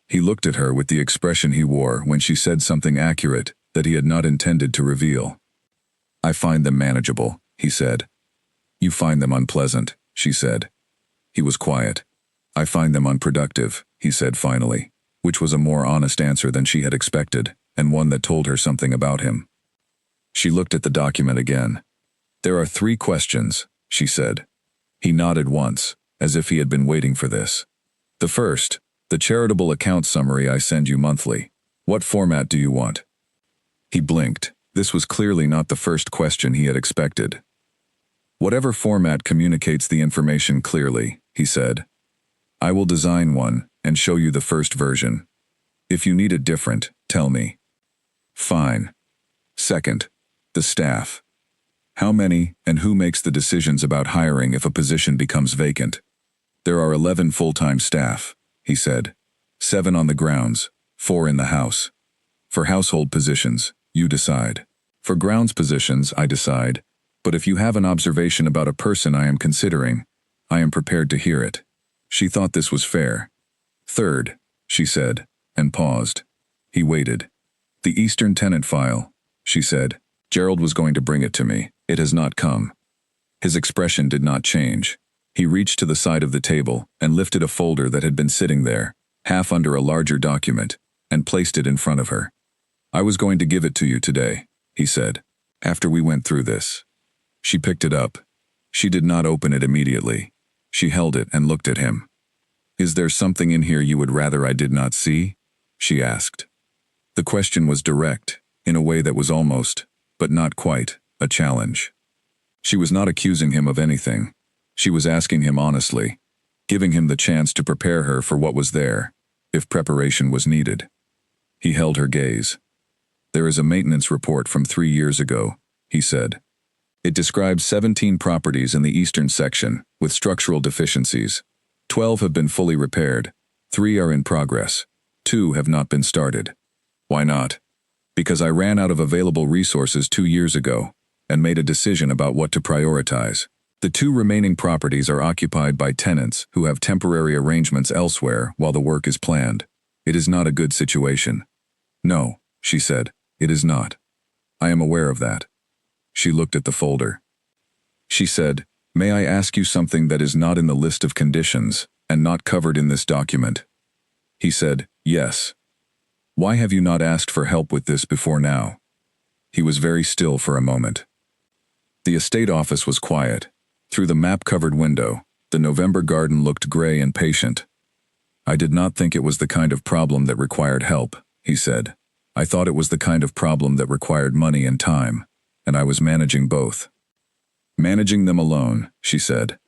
Speaker 1: He looked at her with the expression he wore when she said something accurate that he had not intended to reveal. I find them manageable, he said. You find them unpleasant, she said. He was quiet. I find them unproductive, he said finally, which was a more honest answer than she had expected, and one that told her something about him. She looked at the document again. There are 3 questions, she said. He nodded once, as if he had been waiting for this. The first, the charitable account summary I send you monthly. What format do you want? He blinked. This was clearly not the first question he had expected. Whatever format communicates the information clearly, he said. I will design one and show you the first version. If you need it different, tell me. Fine. Second, the staff. How many and who makes the decisions about hiring if a position becomes vacant? There are 11 full-time staff, he said. 7 on the grounds, 4 in the house. For household positions, you decide. For grounds positions, I decide. But if you have an observation about a person I am considering, I am prepared to hear it. She thought this was fair. Third, she said, and paused. He waited. The Eastern tenant file, she said. Gerald was going to bring it to me. It has not come. His expression did not change. He reached to the side of the table and lifted a folder that had been sitting there, half under a larger document, and placed it in front of her. I was going to give it to you today, he said, after we went through this. She picked it up. She did not open it immediately. She held it and looked at him. Is there something in here you would rather I did not see? She asked. The question was direct, in a way that was almost, but not quite, a challenge. She was not accusing him of anything. She was asking him honestly, giving him the chance to prepare her for what was there, if preparation was needed. He held her gaze. There is a maintenance report from 3 years ago, he said. It describes 17 properties in the eastern section with structural deficiencies. 12 have been fully repaired. 3 are in progress. 2 have not been started. Why not? Because I ran out of available resources 2 years ago and made a decision about what to prioritize. The 2 remaining properties are occupied by tenants who have temporary arrangements elsewhere while the work is planned. It is not a good situation. No, she said, it is not. I am aware of that. She looked at the folder. She said, may I ask you something that is not in the list of conditions and not covered in this document? He said, yes. Why have you not asked for help with this before now? He was very still for a moment. The estate office was quiet. Through the map-covered window, the November garden looked gray and patient. I did not think it was the kind of problem that required help, he said. I thought it was the kind of problem that required money and time, and I was managing both. Managing them alone, she said.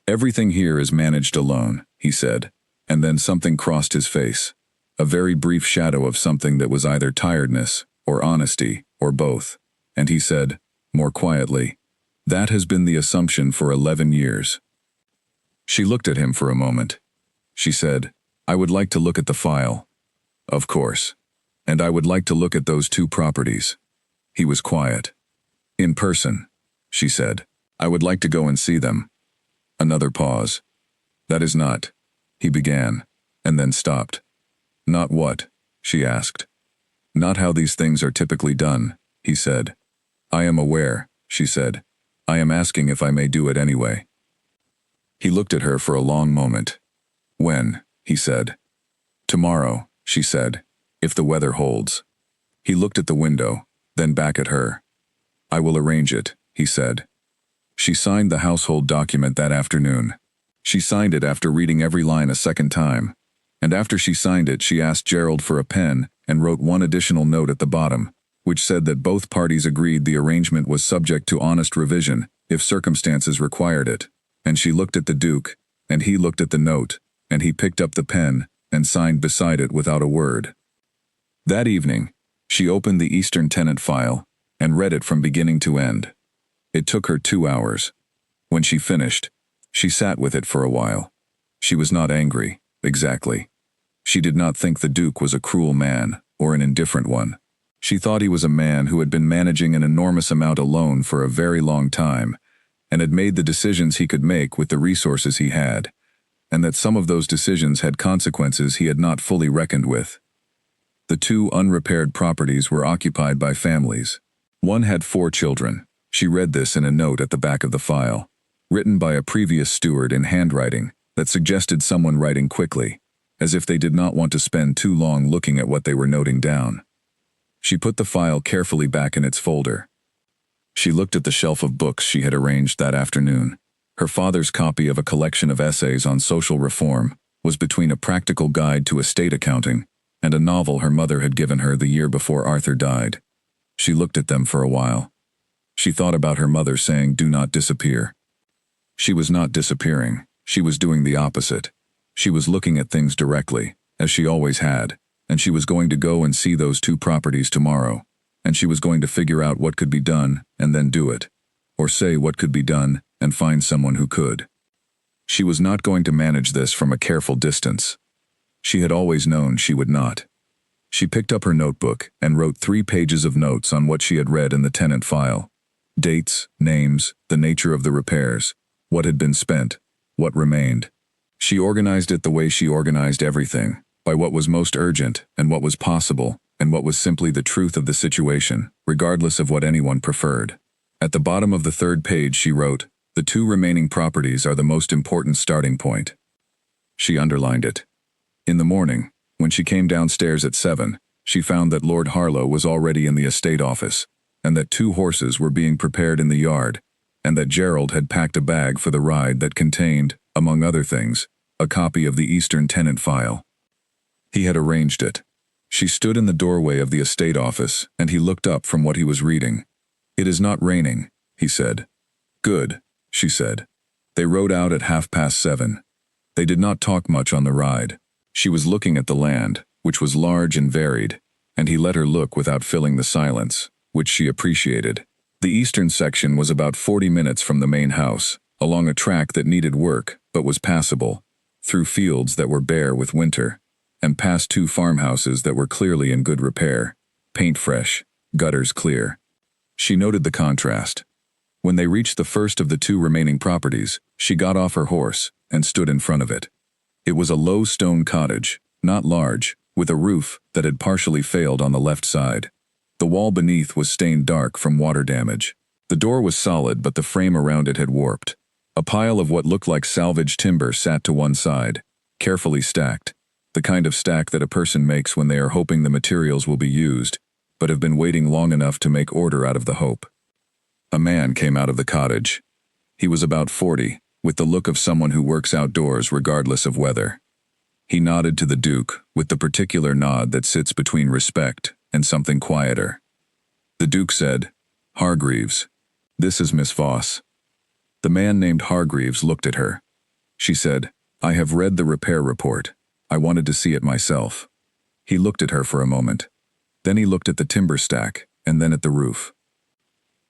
Speaker 1: Everything here is managed alone, he said, and then something crossed his face. A very brief shadow of something that was either tiredness or honesty or both, and he said, more quietly, that has been the assumption for 11 years. She looked at him for a moment. She said, I would like to look at the file. Of course. And I would like to look at those 2 properties. He was quiet. In person, she said. I would like to go and see them. Another pause. That is not, he began, and then stopped. Not what? She asked. Not how these things are typically done, he said. I am aware, she said. I am asking if I may do it anyway. He looked at her for a long moment. When? He said. Tomorrow, she said, if the weather holds. He looked at the window, then back at her. I will arrange it, he said. She signed the household document that afternoon. She signed it after reading every line a second time, and after she signed it she asked Gerald for a pen and wrote one additional note at the bottom, which said that both parties agreed the arrangement was subject to honest revision if circumstances required it. And she looked at the Duke, and he looked at the note, and he picked up the pen and signed beside it without a word. That evening, she opened the Eastern tenant file and read it from beginning to end. It took her 2 hours. When she finished, she sat with it for a while. She was not angry, exactly. She did not think the Duke was a cruel man or an indifferent one. She thought he was a man who had been managing an enormous amount alone for a very long time and had made the decisions he could make with the resources he had, and that some of those decisions had consequences he had not fully reckoned with. The 2 unrepaired properties were occupied by families. One had 4 children. She read this in a note at the back of the file, written by a previous steward in handwriting, that suggested someone writing quickly, as if they did not want to spend too long looking at what they were noting down. She put the file carefully back in its folder. She looked at the shelf of books she had arranged that afternoon. Her father's copy of a collection of essays on social reform was between a practical guide to estate accounting and a novel her mother had given her the year before Arthur died. She looked at them for a while. She thought about her mother saying, "Do not disappear." She was not disappearing. She was doing the opposite. She was looking at things directly, as she always had, and she was going to go and see those 2 properties tomorrow, and she was going to figure out what could be done and then do it, or say what could be done and find someone who could. She was not going to manage this from a careful distance. She had always known she would not. She picked up her notebook and wrote 3 pages of notes on what she had read in the tenant file. Dates, names, the nature of the repairs, what had been spent, what remained. She organized it the way she organized everything, by what was most urgent and what was possible and what was simply the truth of the situation, regardless of what anyone preferred. At the bottom of the 3rd page she wrote, "The 2 remaining properties are the most important starting point." She underlined it. In the morning, when she came downstairs at 7, she found that Lord Harlow was already in the estate office, and that 2 horses were being prepared in the yard, and that Gerald had packed a bag for the ride that contained, among other things, a copy of the Eastern tenant file. He had arranged it. She stood in the doorway of the estate office, and he looked up from what he was reading. "It is not raining," he said. "Good," she said. They rode out at 7:30. They did not talk much on the ride. She was looking at the land, which was large and varied, and he let her look without filling the silence, which she appreciated. The eastern section was about 40 minutes from the main house, along a track that needed work but was passable, through fields that were bare with winter, and past 2 farmhouses that were clearly in good repair, paint fresh, gutters clear. She noted the contrast. When they reached the first of the 2 remaining properties, she got off her horse and stood in front of it. It was a low stone cottage, not large, with a roof that had partially failed on the left side. The wall beneath was stained dark from water damage. The door was solid, but the frame around it had warped. A pile of what looked like salvaged timber sat to one side, carefully stacked, the kind of stack that a person makes when they are hoping the materials will be used, but have been waiting long enough to make order out of the hope. A man came out of the cottage. He was about 40, with the look of someone who works outdoors regardless of weather. He nodded to the Duke with the particular nod that sits between respect and something quieter. The Duke said, "Hargreaves, this is Miss Voss." The man named Hargreaves looked at her. She said, "I have read the repair report. I wanted to see it myself." He looked at her for a moment. Then he looked at the timber stack and then at the roof.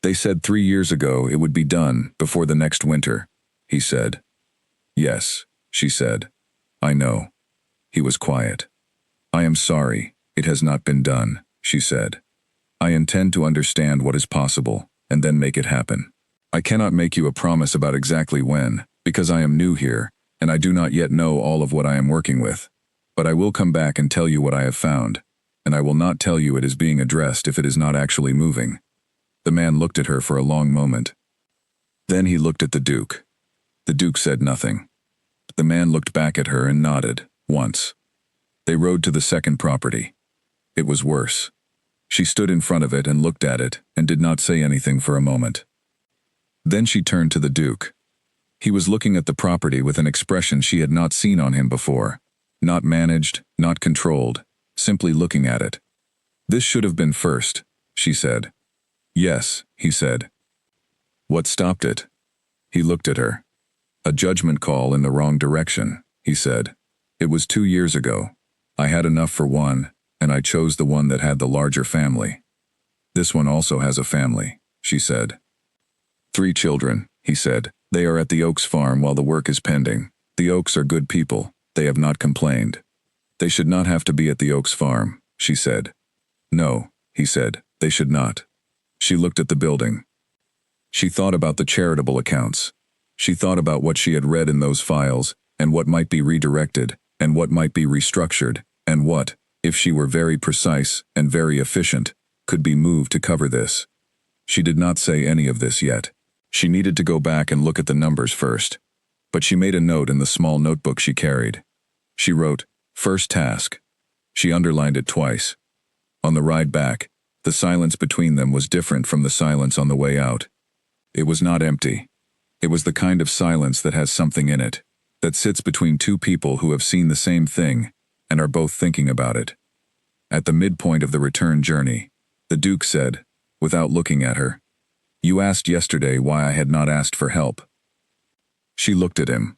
Speaker 1: "They said 3 years ago it would be done before the next winter," he said. "Yes," she said. "I know." He was quiet. "I am sorry, it has not been done," she said. "I intend to understand what is possible and then make it happen. I cannot make you a promise about exactly when, because I am new here, and I do not yet know all of what I am working with. But I will come back and tell you what I have found, and I will not tell you it is being addressed if it is not actually moving." The man looked at her for a long moment. Then he looked at the Duke. The Duke said nothing. The man looked back at her and nodded, once. They rode to the second property. It was worse. She stood in front of it and looked at it and did not say anything for a moment. Then she turned to the Duke. He was looking at the property with an expression she had not seen on him before. Not managed, not controlled, simply looking at it. "This should have been first," she said. "Yes," he said. "What stopped it?" He looked at her. "A judgment call in the wrong direction," he said. "It was 2 years ago. I had enough for one, and I chose the one that had the larger family. This one also has a family," she said. "3 children," he said. "They are at the Oaks farm while the work is pending. The Oaks are good people. They have not complained." "They should not have to be at the Oaks farm," she said. "No," he said, "they should not." She looked at the building. She thought about the charitable accounts. She thought about what she had read in those files, and what might be redirected, and what might be restructured, and what, if she were very precise and very efficient, could be moved to cover this. She did not say any of this yet. She needed to go back and look at the numbers first. but she made a note in the small notebook she carried. She wrote, "First task." She underlined it twice. On the ride back, the silence between them was different from the silence on the way out. It was not empty. It was the kind of silence that has something in it, that sits between two people who have seen the same thing and are both thinking about it. At the midpoint of the return journey, the Duke said, without looking at her, "You asked yesterday why I had not asked for help." She looked at him.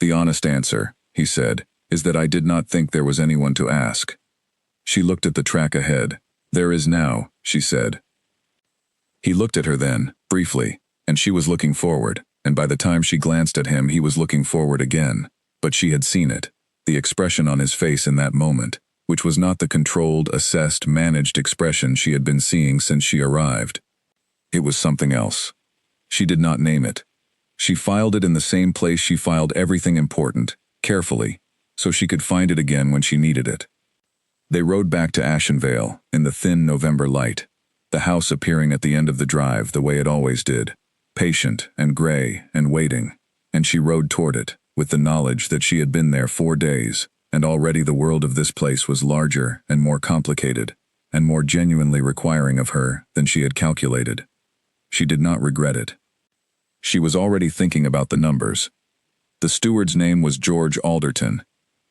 Speaker 1: "The honest answer," he said, "is that I did not think there was anyone to ask." She looked at the track ahead. "There is now," she said. He looked at her then, briefly, and she was looking forward, and by the time she glanced at him he was looking forward again. But she had seen it, the expression on his face in that moment, which was not the controlled, assessed, managed expression she had been seeing since she arrived. It was something else. She did not name it. She filed it in the same place she filed everything important, carefully, so she could find it again when she needed it. They rode back to Ashenvale, in the thin November light, the house appearing at the end of the drive the way it always did, patient and gray and waiting, and she rode toward it, with the knowledge that she had been there 4 days, and already the world of this place was larger and more complicated, and more genuinely requiring of her than she had calculated. She did not regret it. She was already thinking about the numbers. The steward's name was George Alderton,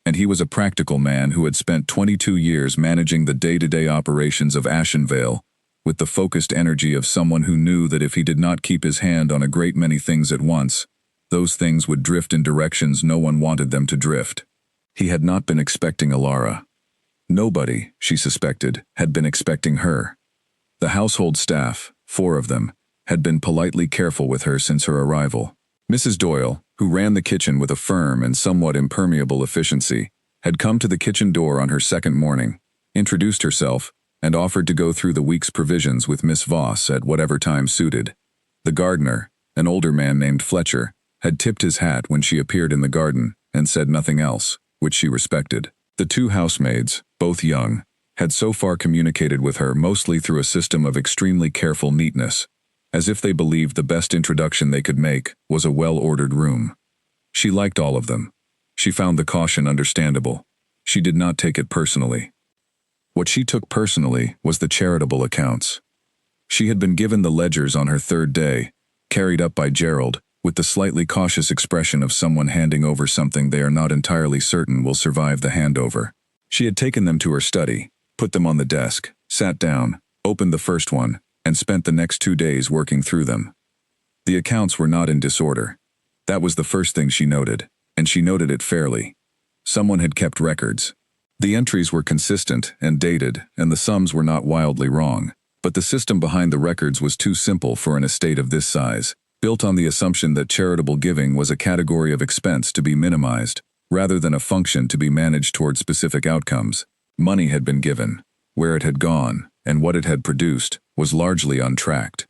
Speaker 1: and he was a practical man who had spent 22 years managing the day-to-day operations of Ashenvale with the focused energy of someone who knew that if he did not keep his hand on a great many things at once, those things would drift in directions no one wanted them to drift. He had not been expecting Alara. Nobody, she suspected, had been expecting her. The household staff, 4 of them, had been politely careful with her since her arrival. Mrs. Doyle, who ran the kitchen with a firm and somewhat impermeable efficiency, had come to the kitchen door on her second morning, introduced herself, and offered to go through the week's provisions with Miss Voss at whatever time suited. The gardener, an older man named Fletcher, had tipped his hat when she appeared in the garden and said nothing else, which she respected. The 2 housemaids, both young, had so far communicated with her mostly through a system of extremely careful neatness, as if they believed the best introduction they could make was a well-ordered room. She liked all of them. She found the caution understandable. She did not take it personally. What she took personally was the charitable accounts. She had been given the ledgers on her 3rd day, carried up by Gerald, with the slightly cautious expression of someone handing over something they are not entirely certain will survive the handover. She had taken them to her study, put them on the desk, sat down, opened the first one, and spent the next 2 days working through them. The accounts were not in disorder. That was the first thing she noted, and she noted it fairly. Someone had kept records. The entries were consistent and dated, and the sums were not wildly wrong, but the system behind the records was too simple for an estate of this size, built on the assumption that charitable giving was a category of expense to be minimized, rather than a function to be managed toward specific outcomes. Money had been given. Where it had gone, and what it had produced, was largely untracked.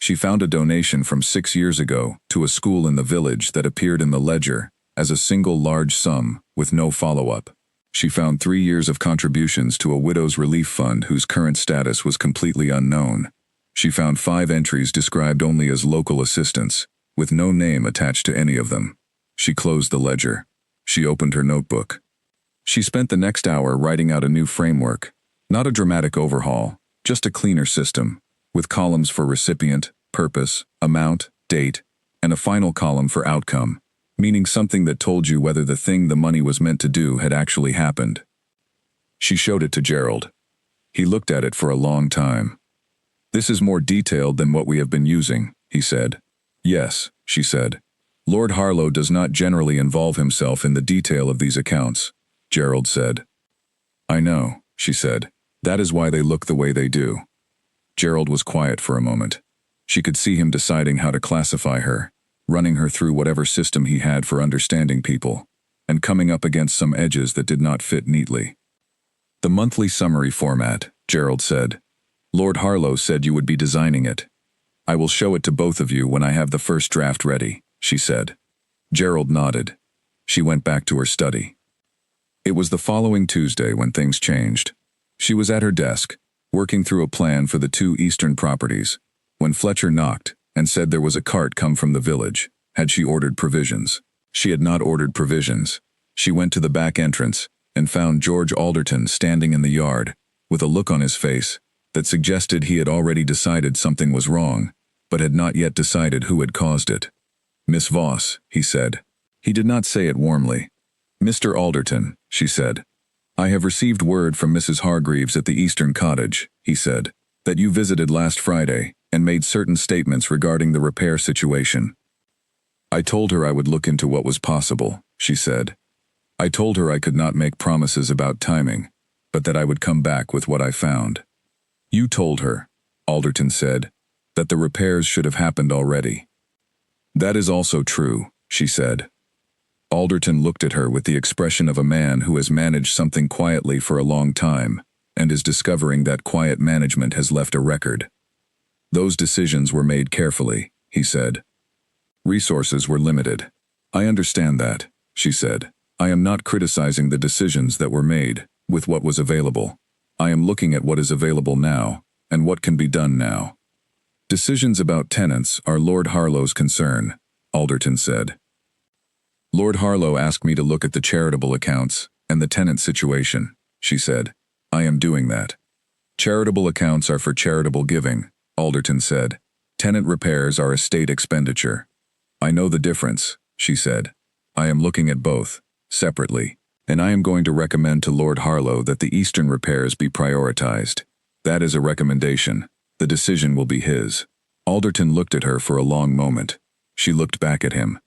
Speaker 1: She found a donation from 6 years ago to a school in the village that appeared in the ledger as a single large sum with no follow-up. She found 3 years of contributions to a widow's relief fund whose current status was completely unknown. She found 5 entries described only as local assistance, with no name attached to any of them. She closed the ledger. She opened her notebook. She spent the next hour writing out a new framework. Not a dramatic overhaul, just a cleaner system, with columns for recipient, purpose, amount, date, and a final column for outcome, meaning something that told you whether the thing the money was meant to do had actually happened. She showed it to Gerald. He looked at it for a long time. "This is more detailed than what we have been using," he said. "Yes," she said. "Lord Harlow does not generally involve himself in the detail of these accounts," Gerald said. "I know," she said. "That is why they look the way they do." Gerald was quiet for a moment. She could see him deciding how to classify her, running her through whatever system he had for understanding people, and coming up against some edges that did not fit neatly. "The monthly summary format," Gerald said. "Lord Harlow said you would be designing it. I will show it to both of you when I have the first draft ready," she said. Gerald nodded. She went back to her study. It was the following Tuesday when things changed. She was at her desk, working through a plan for the 2 eastern properties, when Fletcher knocked and said there was a cart come from the village. Had she ordered provisions? She had not ordered provisions. She went to the back entrance and found George Alderton standing in the yard, with a look on his face that suggested he had already decided something was wrong, but had not yet decided who had caused it. "Miss Voss," he said. He did not say it warmly. "Mr. Alderton," she said. "I have received word from Mrs. Hargreaves at the Eastern Cottage," he said, "that you visited last Friday and made certain statements regarding the repair situation." "I told her I would look into what was possible," she said. "I told her I could not make promises about timing, but that I would come back with what I found." "You told her," Alderton said, "that the repairs should have happened already." "That is also true," she said. Alderton looked at her with the expression of a man who has managed something quietly for a long time, and is discovering that quiet management has left a record. "Those decisions were made carefully," he said. "Resources were limited. I understand that," she said. "I am not criticizing the decisions that were made with what was available. I am looking at what is available now, and what can be done now." "Decisions about tenants are Lord Harlow's concern," Alderton said. "Lord Harlow asked me to look at the charitable accounts and the tenant situation," she said. "I am doing that." "Charitable accounts are for charitable giving," Alderton said. "Tenant repairs are estate expenditure." "I know the difference," she said. "I am looking at both, separately, and I am going to recommend to Lord Harlow that the Eastern repairs be prioritized. That is a recommendation. The decision will be his." Alderton looked at her for a long moment. She looked back at him.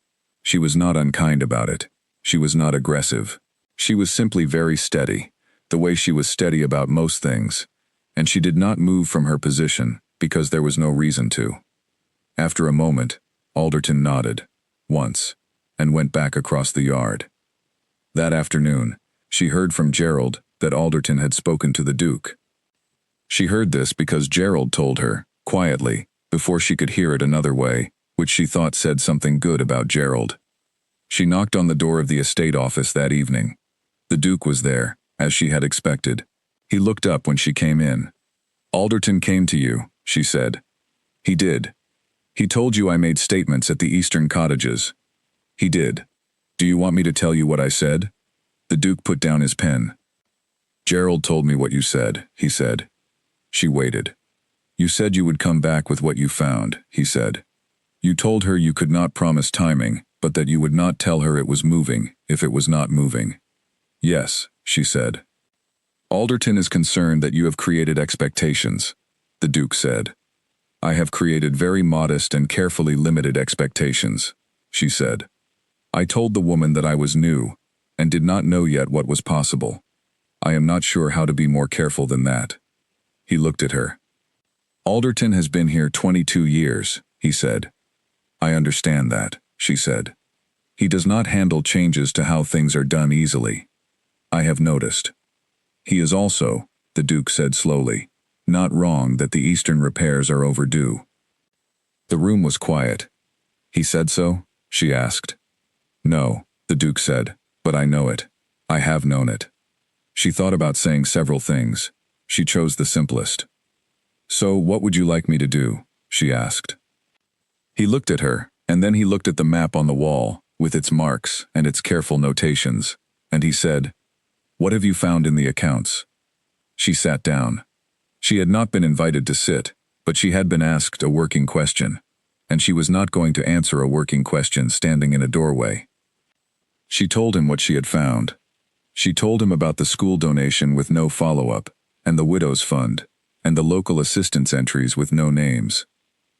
Speaker 1: She was not unkind about it. She was not aggressive. She was simply very steady, the way she was steady about most things, and she did not move from her position because there was no reason to. After a moment, Alderton nodded, once, and went back across the yard. That afternoon, she heard from Gerald that Alderton had spoken to the Duke. She heard this because Gerald told her, quietly, before she could hear it another way, which she thought said something good about Gerald. She knocked on the door of the estate office that evening. The Duke was there, as she had expected. He looked up when she came in. "Alderton came to you," she said. "He did. He told you I made statements at the Eastern Cottages." "He did. Do you want me to tell you what I said?" The Duke put down his pen. "Gerald told me what you said," he said. She waited. "You said you would come back with what you found," he said. "You told her you could not promise timing, but that you would not tell her it was moving if it was not moving." "Yes," she said. "Alderton is concerned that you have created expectations," the Duke said. "I have created very modest and carefully limited expectations," she said. "I told the woman that I was new, and did not know yet what was possible. I am not sure how to be more careful than that." He looked at her. "Alderton has been here 22 years, he said. "I understand that," she said. "He does not handle changes to how things are done easily. I have noticed. He is also," the Duke said slowly, "not wrong that the Eastern repairs are overdue." The room was quiet. "He said so?" she asked. "No," the Duke said, "but I know it. I have known it." She thought about saying several things. She chose the simplest. "So what would you like me to do?" she asked. He looked at her, and then he looked at the map on the wall, with its marks and its careful notations, and he said, "What have you found in the accounts?" She sat down. She had not been invited to sit, but she had been asked a working question, and she was not going to answer a working question standing in a doorway. She told him what she had found. She told him about the school donation with no follow-up, and the widow's fund, and the local assistance entries with no names.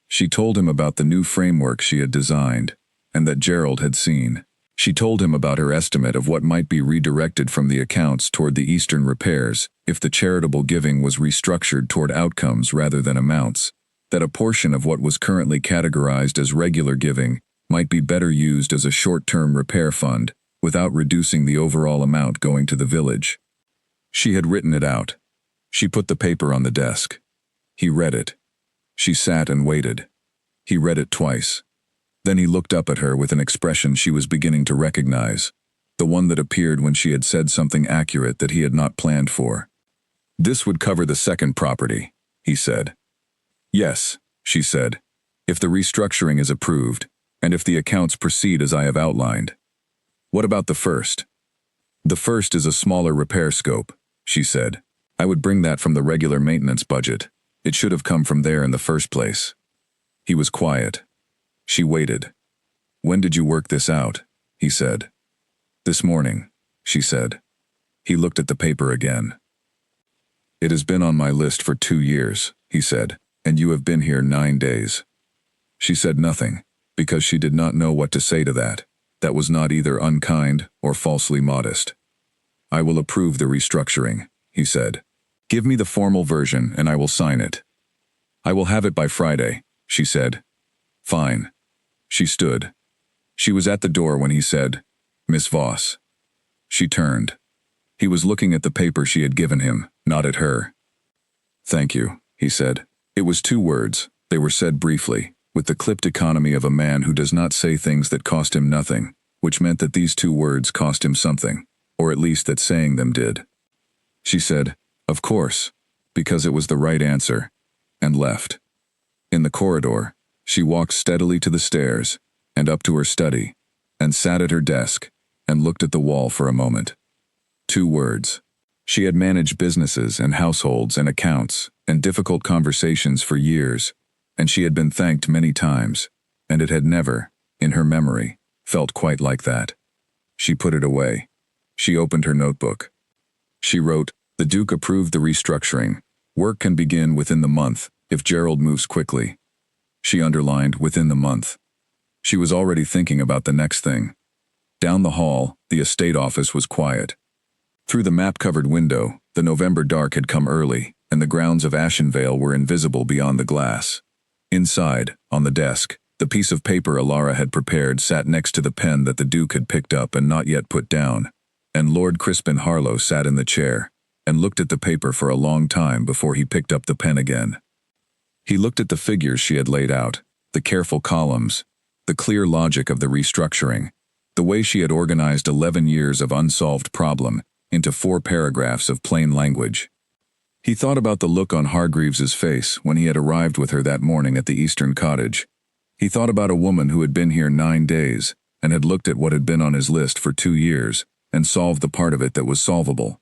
Speaker 1: She told him about the new framework she had designed, and that Gerald had seen. She told him about her estimate of what might be redirected from the accounts toward the Eastern repairs if the charitable giving was restructured toward outcomes rather than amounts, that a portion of what was currently categorized as regular giving might be better used as a short-term repair fund without reducing the overall amount going to the village. She had written it out. She put the paper on the desk. He read it. She sat and waited. He read it twice. Then he looked up at her with an expression she was beginning to recognize, the one that appeared when she had said something accurate that he had not planned for. "This would cover the second property," he said. "Yes," she said, "if the restructuring is approved, and if the accounts proceed as I have outlined." What about the first? The first is a smaller repair scope, she said. I would bring that from the regular maintenance budget. It should have come from there in the first place. He was quiet. She waited. When did you work this out? He said. This morning, she said. He looked at the paper again. It has been on my list for 2 years, he said, and you have been here 9 days. She said nothing, because she did not know what to say to that. That was not either unkind or falsely modest. I will approve the restructuring, he said. Give me the formal version and I will sign it. I will have it by Friday, she said. Fine. She stood. She was at the door when he said, Miss Voss. She turned. He was looking at the paper she had given him, not at her. Thank you, he said. It was 2 words. They were said briefly, with the clipped economy of a man who does not say things that cost him nothing, which meant that these 2 words cost him something, or at least that saying them did. She said, of course, because it was the right answer, and left. In the corridor, she walked steadily to the stairs, and up to her study, and sat at her desk, and looked at the wall for a moment. 2 words. She had managed businesses and households and accounts and difficult conversations for years, and she had been thanked many times, and it had never, in her memory, felt quite like that. She put it away. She opened her notebook. She wrote, the Duke approved the restructuring. Work can begin within the month, if Gerald moves quickly. She underlined within the month. She was already thinking about the next thing. Down the hall, the estate office was quiet. Through the map-covered window, the November dark had come early, and the grounds of Ashenvale were invisible beyond the glass. Inside, on the desk, the piece of paper Alara had prepared sat next to the pen that the Duke had picked up and not yet put down, and Lord Crispin Harlow sat in the chair, and looked at the paper for a long time before he picked up the pen again. He looked at the figures she had laid out, the careful columns, the clear logic of the restructuring, the way she had organized 11 years of unsolved problem into 4 paragraphs of plain language. He thought about the look on Hargreaves's face when he had arrived with her that morning at the Eastern cottage. He thought about a woman who had been here 9 days and had looked at what had been on his list for 2 years and solved the part of it that was solvable.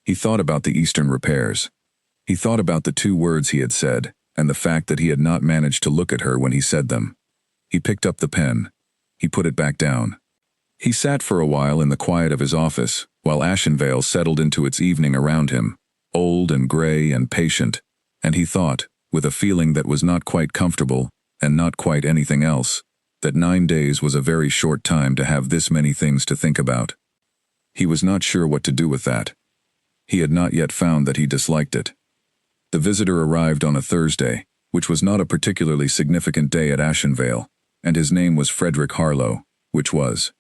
Speaker 1: He thought about the Eastern repairs. He thought about the 2 words he had said and the fact that he had not managed to look at her when he said them. He picked up the pen. He put it back down. He sat for a while in the quiet of his office, while Ashenvale settled into its evening around him, old and gray and patient, and he thought, with a feeling that was not quite comfortable and not quite anything else, that 9 days was a very short time to have this many things to think about. He was not sure what to do with that. He had not yet found that he disliked it. The visitor arrived on a Thursday, which was not a particularly significant day at Ashenvale, and his name was Frederick Harlow, which was.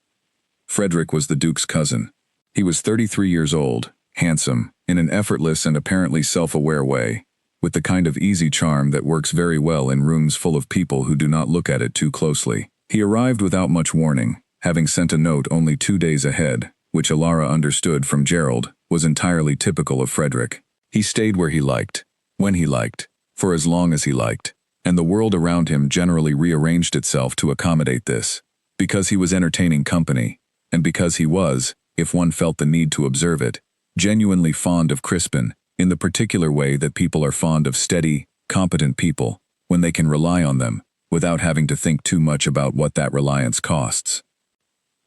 Speaker 1: Frederick was the Duke's cousin. He was 33 years old, handsome, in an effortless and apparently self-aware way, with the kind of easy charm that works very well in rooms full of people who do not look at it too closely. He arrived without much warning, having sent a note only 2 days ahead, which Alara understood from Gerald was entirely typical of Frederick. He stayed where he liked, when he liked, for as long as he liked, and the world around him generally rearranged itself to accommodate this, because he was entertaining company, and because he was, if one felt the need to observe it, genuinely fond of Crispin, in the particular way that people are fond of steady, competent people, when they can rely on them, without having to think too much about what that reliance costs.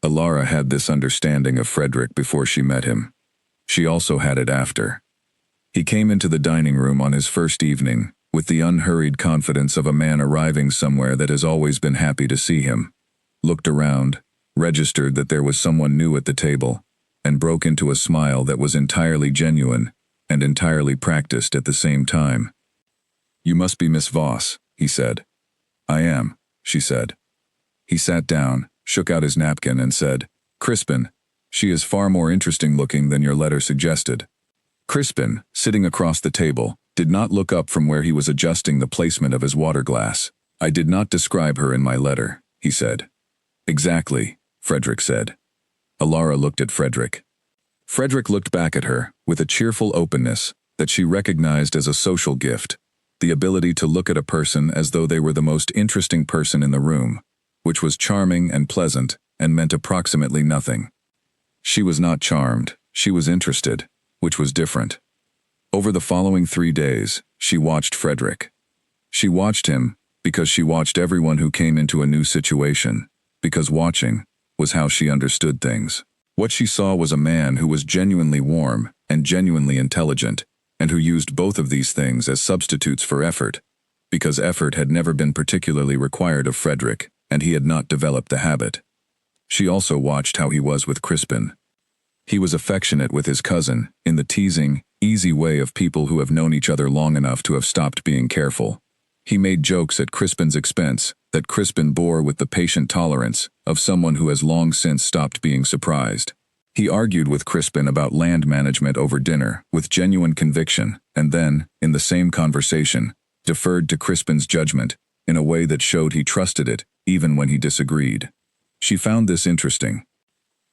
Speaker 1: Alara had this understanding of Frederick before she met him. She also had it after. He came into the dining room on his first evening, with the unhurried confidence of a man arriving somewhere that has always been happy to see him, looked around, registered that there was someone new at the table, and broke into a smile that was entirely genuine and entirely practiced at the same time. You must be Miss Voss, he said. I am, she said. He sat down, shook out his napkin, and said, Crispin, she is far more interesting looking than your letter suggested. Crispin, sitting across the table, did not look up from where he was adjusting the placement of his water glass. I did not describe her in my letter, he said. Exactly, Frederick said. Alara looked at Frederick. Frederick looked back at her, with a cheerful openness that she recognized as a social gift, the ability to look at a person as though they were the most interesting person in the room, which was charming and pleasant, and meant approximately nothing. She was not charmed, she was interested, which was different. Over the following 3 days, she watched Frederick. She watched him because she watched everyone who came into a new situation, because watching was how she understood things. What she saw was a man who was genuinely warm and genuinely intelligent, and who used both of these things as substitutes for effort, because effort had never been particularly required of Frederick, and he had not developed the habit. She also watched how he was with Crispin. He was affectionate with his cousin, in the teasing, easy way of people who have known each other long enough to have stopped being careful. He made jokes at Crispin's expense that Crispin bore with the patient tolerance of someone who has long since stopped being surprised. He argued with Crispin about land management over dinner with genuine conviction, and then, in the same conversation, deferred to Crispin's judgment in a way that showed he trusted it, even when he disagreed. She found this interesting.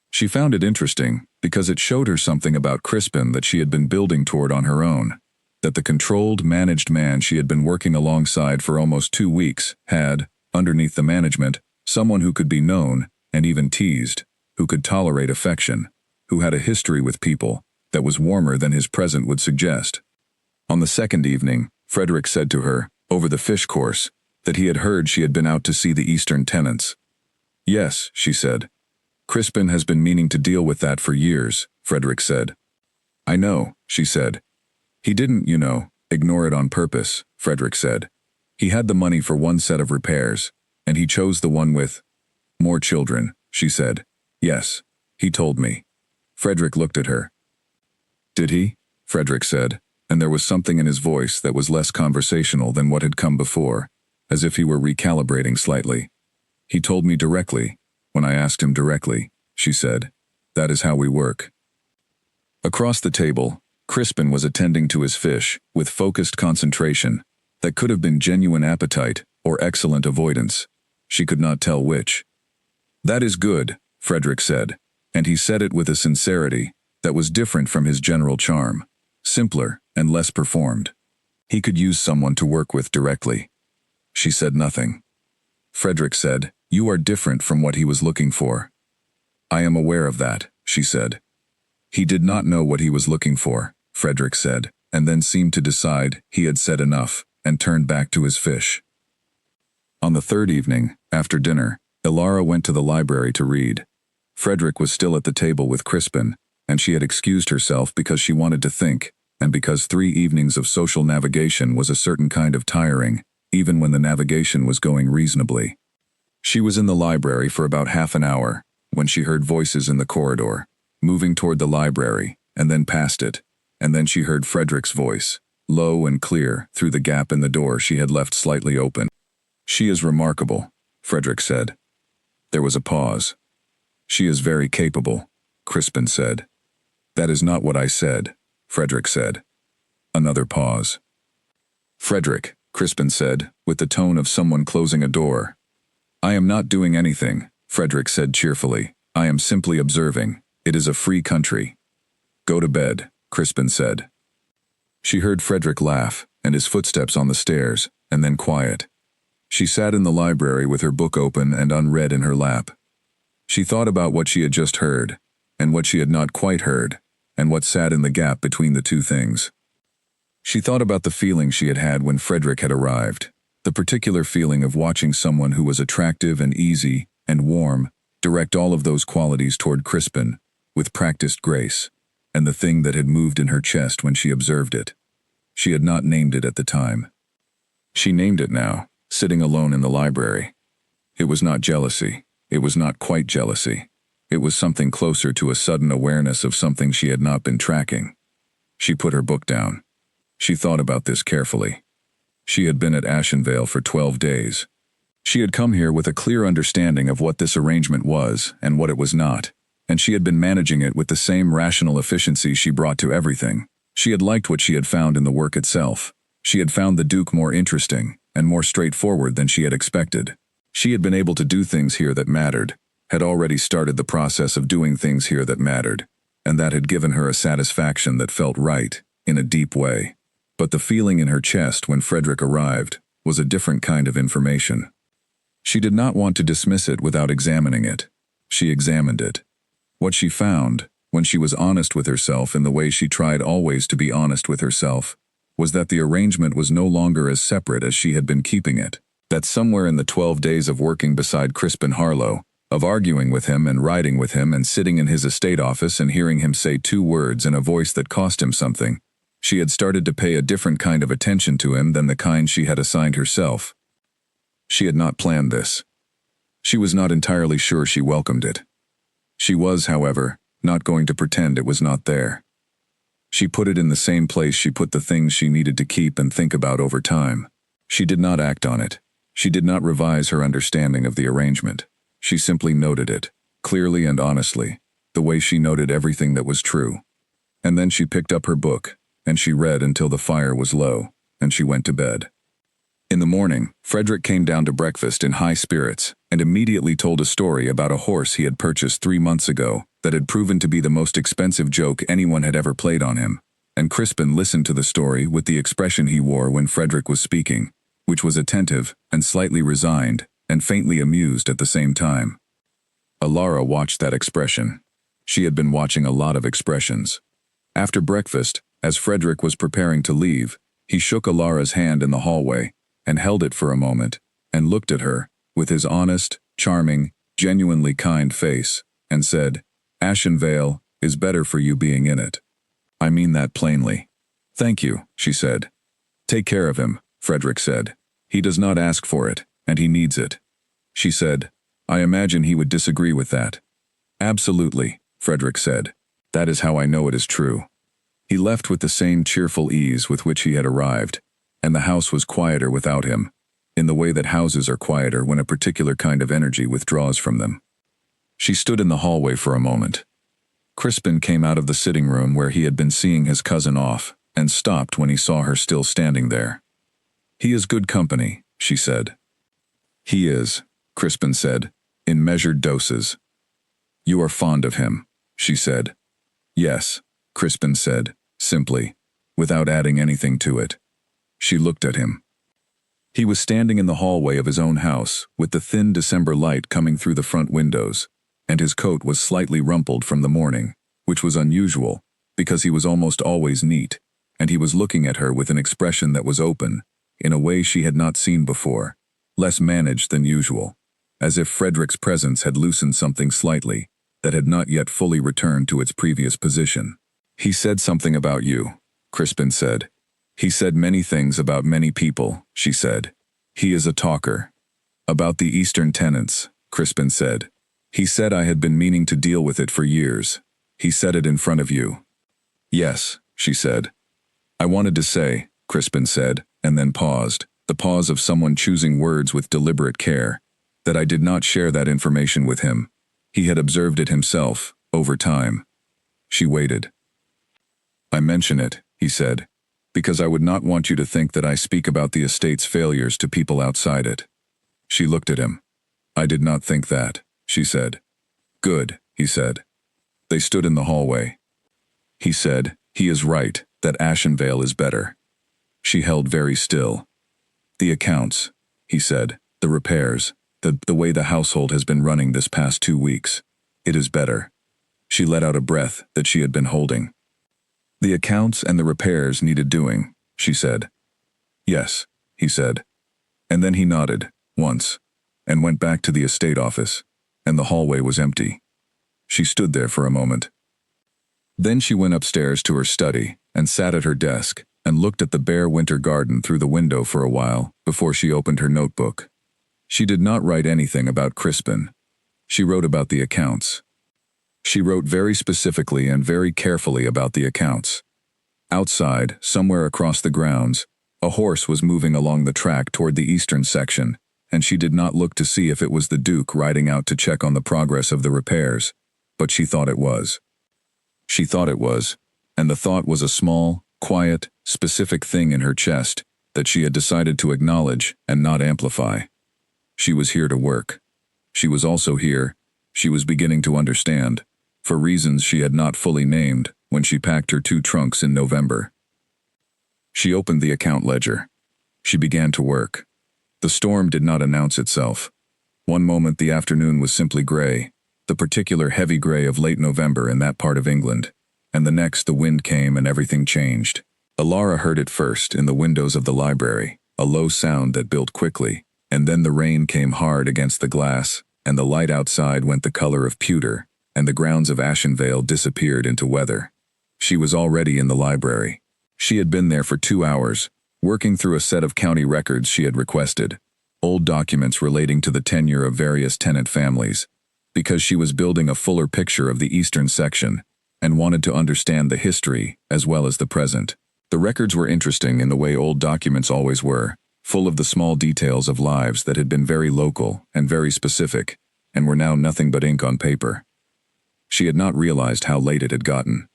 Speaker 1: She found it interesting because it showed her something about Crispin that she had been building toward on her own, that the controlled, managed man she had been working alongside for almost 2 weeks had, underneath the management, someone who could be known, and even teased, who could tolerate affection, who had a history with people that was warmer than his present would suggest. On the second evening, Frederick said to her, over the fish course, that he had heard she had been out to see the eastern tenants. Yes, she said. Crispin has been meaning to deal with that for years, Frederick said. I know, she said. He didn't, ignore it on purpose, Frederick said. He had the money for one set of repairs, and he chose the one with more children, she said. Yes, he told me. Frederick looked at her. Did he? Frederick said, and there was something in his voice that was less conversational than what had come before, as if he were recalibrating slightly. He told me directly, when I asked him directly, she said. That is how we work. Across the table, Crispin was attending to his fish with focused concentration that could have been genuine appetite or excellent avoidance. She could not tell which. That is good, Frederick said, and he said it with a sincerity that was different from his general charm, simpler and less performed. He could use someone to work with directly. She said nothing. Frederick said, You are different from what he was looking for. I am aware of that, she said. He did not know what he was looking for, Frederick said, and then seemed to decide he had said enough, and turned back to his fish. On the third evening, after dinner, Ilara went to the library to read. Frederick was still at the table with Crispin, and she had excused herself because she wanted to think, and because 3 evenings of social navigation was a certain kind of tiring, even when the navigation was going reasonably. She was in the library for about half an hour, when she heard voices in the corridor, moving toward the library, and then past it, and then she heard Frederick's voice, low and clear, through the gap in the door she had left slightly open. She is remarkable, Frederick said. There was a pause. She is very capable, Crispin said. That is not what I said, Frederick said. Another pause. Frederick, Crispin said, with the tone of someone closing a door. I am not doing anything, Frederick said cheerfully. I am simply observing. It is a free country. Go to bed, Crispin said. She heard Frederick laugh, and his footsteps on the stairs, and then quiet. She sat in the library with her book open and unread in her lap. She thought about what she had just heard, and what she had not quite heard, and what sat in the gap between the two things. She thought about the feeling she had had when Frederick had arrived, the particular feeling of watching someone who was attractive and easy and warm direct all of those qualities toward Crispin, with practiced grace, and the thing that had moved in her chest when she observed it. She had not named it at the time. She named it now, sitting alone in the library. It was not jealousy. It was not quite jealousy. It was something closer to a sudden awareness of something she had not been tracking. She put her book down. She thought about this carefully. She had been at Ashenvale for 12 days. She had come here with a clear understanding of what this arrangement was and what it was not, and she had been managing it with the same rational efficiency she brought to everything. She had liked what she had found in the work itself. She had found the Duke more interesting and more straightforward than she had expected. She had been able to do things here that mattered, had already started the process of doing things here that mattered, and that had given her a satisfaction that felt right, in a deep way. But the feeling in her chest when Frederick arrived was a different kind of information. She did not want to dismiss it without examining it. She examined it. What she found, when she was honest with herself in the way she tried always to be honest with herself, was that the arrangement was no longer as separate as she had been keeping it. That somewhere in the 12 days of working beside Crispin Harlow, of arguing with him and riding with him and sitting in his estate office and hearing him say 2 words in a voice that cost him something, she had started to pay a different kind of attention to him than the kind she had assigned herself. She had not planned this. She was not entirely sure she welcomed it. She was, however, not going to pretend it was not there. She put it in the same place she put the things she needed to keep and think about over time. She did not act on it. She did not revise her understanding of the arrangement. She simply noted it, clearly and honestly, the way she noted everything that was true. And then she picked up her book, and she read until the fire was low, and she went to bed. In the morning, Frederick came down to breakfast in high spirits and immediately told a story about a horse he had purchased 3 months ago that had proven to be the most expensive joke anyone had ever played on him, and Crispin listened to the story with the expression he wore when Frederick was speaking, which was attentive and slightly resigned and faintly amused at the same time. Alara watched that expression. She had been watching a lot of expressions. After breakfast, as Frederick was preparing to leave, he shook Alara's hand in the hallway and held it for a moment and looked at her with his honest, charming, genuinely kind face and said, "Ashenvale is better for you being in it. I mean that plainly." "Thank you," she said. "Take care of him," Frederick said. "He does not ask for it, and he needs it." She said, "I imagine he would disagree with that." "Absolutely," Frederick said. "That is how I know it is true." He left with the same cheerful ease with which he had arrived, and the house was quieter without him, in the way that houses are quieter when a particular kind of energy withdraws from them. She stood in the hallway for a moment. Crispin came out of the sitting room where he had been seeing his cousin off, and stopped when he saw her still standing there. "He is good company," she said. "He is," Crispin said, "in measured doses." "You are fond of him," she said. "Yes," Crispin said, simply, without adding anything to it. She looked at him. He was standing in the hallway of his own house, with the thin December light coming through the front windows, and his coat was slightly rumpled from the morning, which was unusual, because he was almost always neat, and he was looking at her with an expression that was open, in a way she had not seen before, less managed than usual, as if Frederick's presence had loosened something slightly, that had not yet fully returned to its previous position. "He said something about you," Crispin said. "He said many things about many people," she said. "He is a talker." "About the Eastern tenants," Crispin said. "He said I had been meaning to deal with it for years. He said it in front of you." "Yes," she said. "I wanted to say," Crispin said, and then paused, the pause of someone choosing words with deliberate care, "that I did not share that information with him. He had observed it himself, over time." She waited. "I mention it," he said, "because I would not want you to think that I speak about the estate's failures to people outside it." She looked at him. "I did not think that," she said. "Good," he said. They stood in the hallway. He said, "He is right, that Ashenvale is better." She held very still. "The accounts," he said, "the repairs, the way the household has been running this past 2 weeks. It is better." She let out a breath that she had been holding. "The accounts and the repairs needed doing," she said. "Yes," he said. And then he nodded, once, and went back to the estate office, and the hallway was empty. She stood there for a moment. Then she went upstairs to her study, and sat at her desk, and looked at the bare winter garden through the window for a while, before she opened her notebook. She did not write anything about Crispin. She wrote about the accounts. She wrote very specifically and very carefully about the accounts. Outside, somewhere across the grounds, a horse was moving along the track toward the eastern section, and she did not look to see if it was the Duke riding out to check on the progress of the repairs, but she thought it was. She thought it was, and the thought was a small, quiet, specific thing in her chest that she had decided to acknowledge and not amplify. She was here to work. She was also here, she was beginning to understand, for reasons she had not fully named when she packed her 2 trunks in November. She opened the account ledger. She began to work. The storm did not announce itself. One moment the afternoon was simply gray, the particular heavy gray of late November in that part of England, and the next the wind came and everything changed. Alara heard it first in the windows of the library, a low sound that built quickly, and then the rain came hard against the glass, and the light outside went the color of pewter, and the grounds of Ashenvale disappeared into weather. She was already in the library. She had been there for 2 hours, working through a set of county records she had requested, old documents relating to the tenure of various tenant families, because she was building a fuller picture of the eastern section and wanted to understand the history as well as the present. The records were interesting in the way old documents always were, full of the small details of lives that had been very local and very specific, and were now nothing but ink on paper. She had not realized how late it had gotten.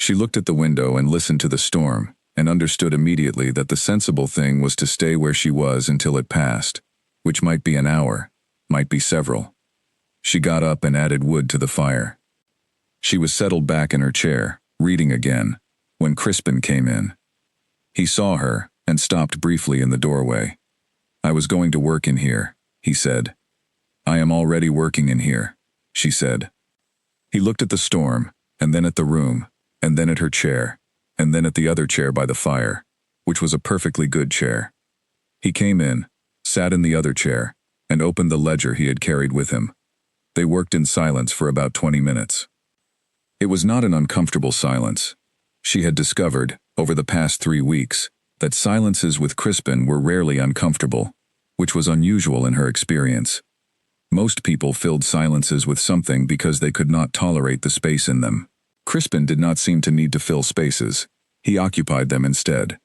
Speaker 1: She looked at the window and listened to the storm, and understood immediately that the sensible thing was to stay where she was until it passed, which might be an hour, might be several. She got up and added wood to the fire. She was settled back in her chair, reading again, when Crispin came in. He saw her and stopped briefly in the doorway. "I was going to work in here," he said. "I am already working in here," she said. He looked at the storm, and then at the room, and then at her chair, and then at the other chair by the fire, which was a perfectly good chair. He came in, sat in the other chair, and opened the ledger he had carried with him. They worked in silence for about 20 minutes. It was not an uncomfortable silence. She had discovered, over the past 3 weeks, that silences with Crispin were rarely uncomfortable, which was unusual in her experience. Most people filled silences with something because they could not tolerate the space in them. Crispin did not seem to need to fill spaces. He occupied them instead.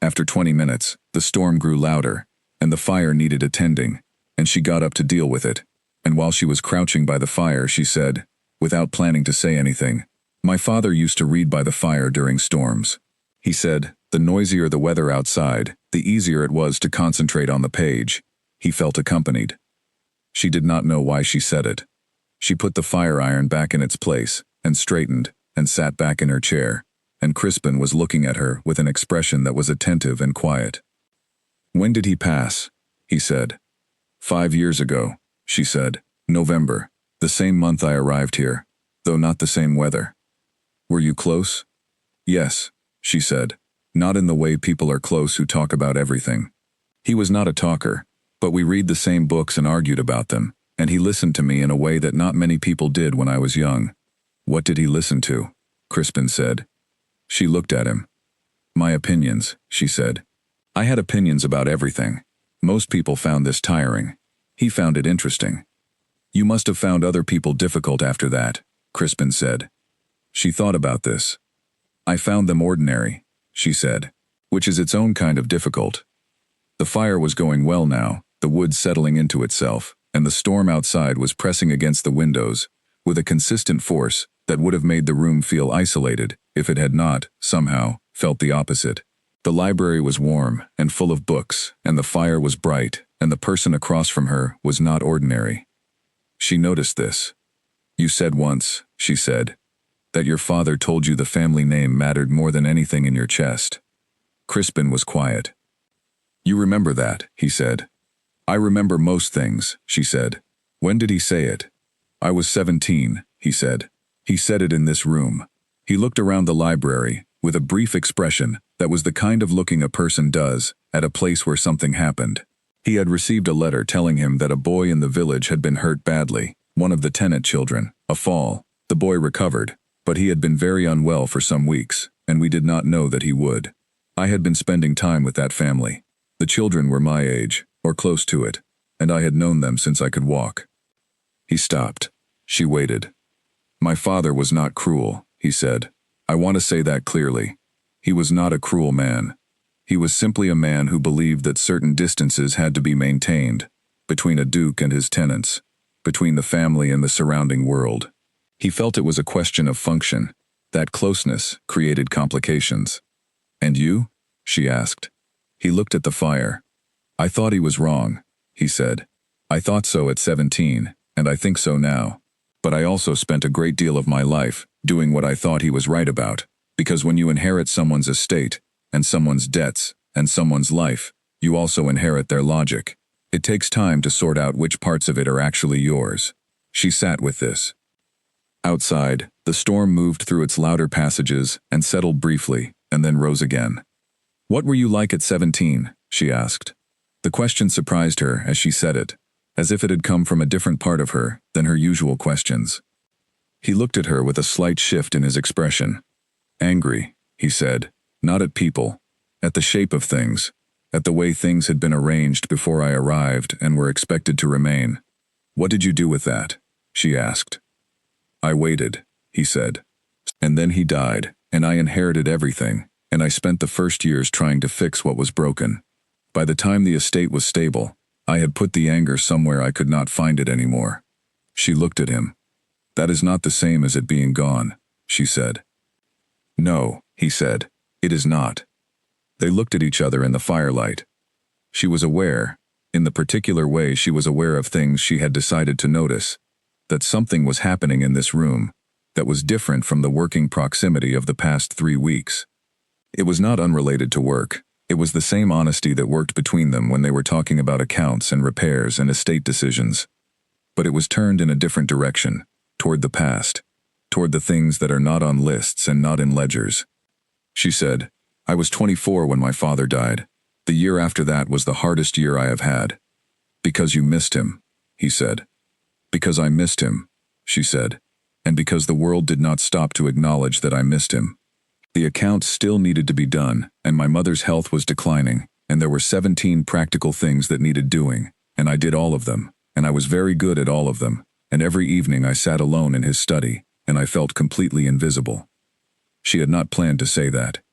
Speaker 1: After 20 minutes, the storm grew louder, and the fire needed attending, and she got up to deal with it. And while she was crouching by the fire, she said, without planning to say anything, "My father used to read by the fire during storms." He said, the noisier the weather outside, the easier it was to concentrate on the page. He felt accompanied. She did not know why she said it. She put the fire iron back in its place, and straightened, and sat back in her chair, and Crispin was looking at her with an expression that was attentive and quiet. "When did he pass?" he said. 5 years ago, she said. "November, the same month I arrived here, though not the same weather." "Were you close?" "Yes," she said, "not in the way people are close who talk about everything." He was not a talker, but we read the same books and argued about them, and he listened to me in a way that not many people did when I was young. "What did he listen to?" Crispin said. She looked at him. "My opinions," she said. "I had opinions about everything. Most people found this tiring. He found it interesting." "You must have found other people difficult after that," Crispin said. She thought about this. "I found them ordinary," she said, "which is its own kind of difficult." The fire was going well now, the wood settling into itself, and the storm outside was pressing against the windows, with a consistent force that would have made the room feel isolated if it had not, somehow, felt the opposite. The library was warm and full of books, and the fire was bright, and the person across from her was not ordinary. She noticed this. "You said once," she said, "that your father told you the family name mattered more than anything in your chest." Crispin was quiet. "You remember that," he said. "I remember most things," she said. "When did he say it?" "I was 17, he said. "He said it in this room." He looked around the library, with a brief expression that was the kind of looking a person does at a place where something happened. He had received a letter telling him that a boy in the village had been hurt badly, one of the tenant children, a fall. The boy recovered, but he had been very unwell for some weeks, and we did not know that he would. I had been spending time with that family. The children were my age, or close to it, and I had known them since I could walk. He stopped. She waited. "My father was not cruel," he said. "I want to say that clearly. He was not a cruel man. He was simply a man who believed that certain distances had to be maintained, between a duke and his tenants, between the family and the surrounding world. He felt it was a question of function. That closeness created complications." "And you?" she asked. He looked at the fire. "I thought he was wrong," he said. "I thought so at 17, and I think so now. But I also spent a great deal of my life doing what I thought he was right about, because when you inherit someone's estate, and someone's debts, and someone's life, you also inherit their logic. It takes time to sort out which parts of it are actually yours. She sat with this. Outside, the storm moved through its louder passages and settled briefly, and then rose again. "What were you like at 17?" she asked. The question surprised her as she said it, as if it had come from a different part of her than her usual questions. He looked at her with a slight shift in his expression. "Angry," he said, "not at people, at the shape of things, at the way things had been arranged before I arrived and were expected to remain." "What did you do with that?" she asked. "I waited," he said. "And then he died, and I inherited everything, and I spent the first years trying to fix what was broken. By the time the estate was stable, I had put the anger somewhere I could not find it anymore." She looked at him. "That is not the same as it being gone," she said. "No," he said, "it is not." They looked at each other in the firelight. She was aware, in the particular way she was aware of things she had decided to notice, that something was happening in this room that was different from the working proximity of the past 3 weeks. It was not unrelated to work. It was the same honesty that worked between them when they were talking about accounts and repairs and estate decisions. But it was turned in a different direction, toward the past, toward the things that are not on lists and not in ledgers. She said, "I was 24 when my father died. The year after that was the hardest year I have had." "Because you missed him," he said. "Because I missed him," she said, "and because the world did not stop to acknowledge that I missed him. The accounts still needed to be done, and my mother's health was declining, and there were 17 practical things that needed doing, and I did all of them, and I was very good at all of them, and every evening I sat alone in his study, and I felt completely invisible." She had not planned to say that.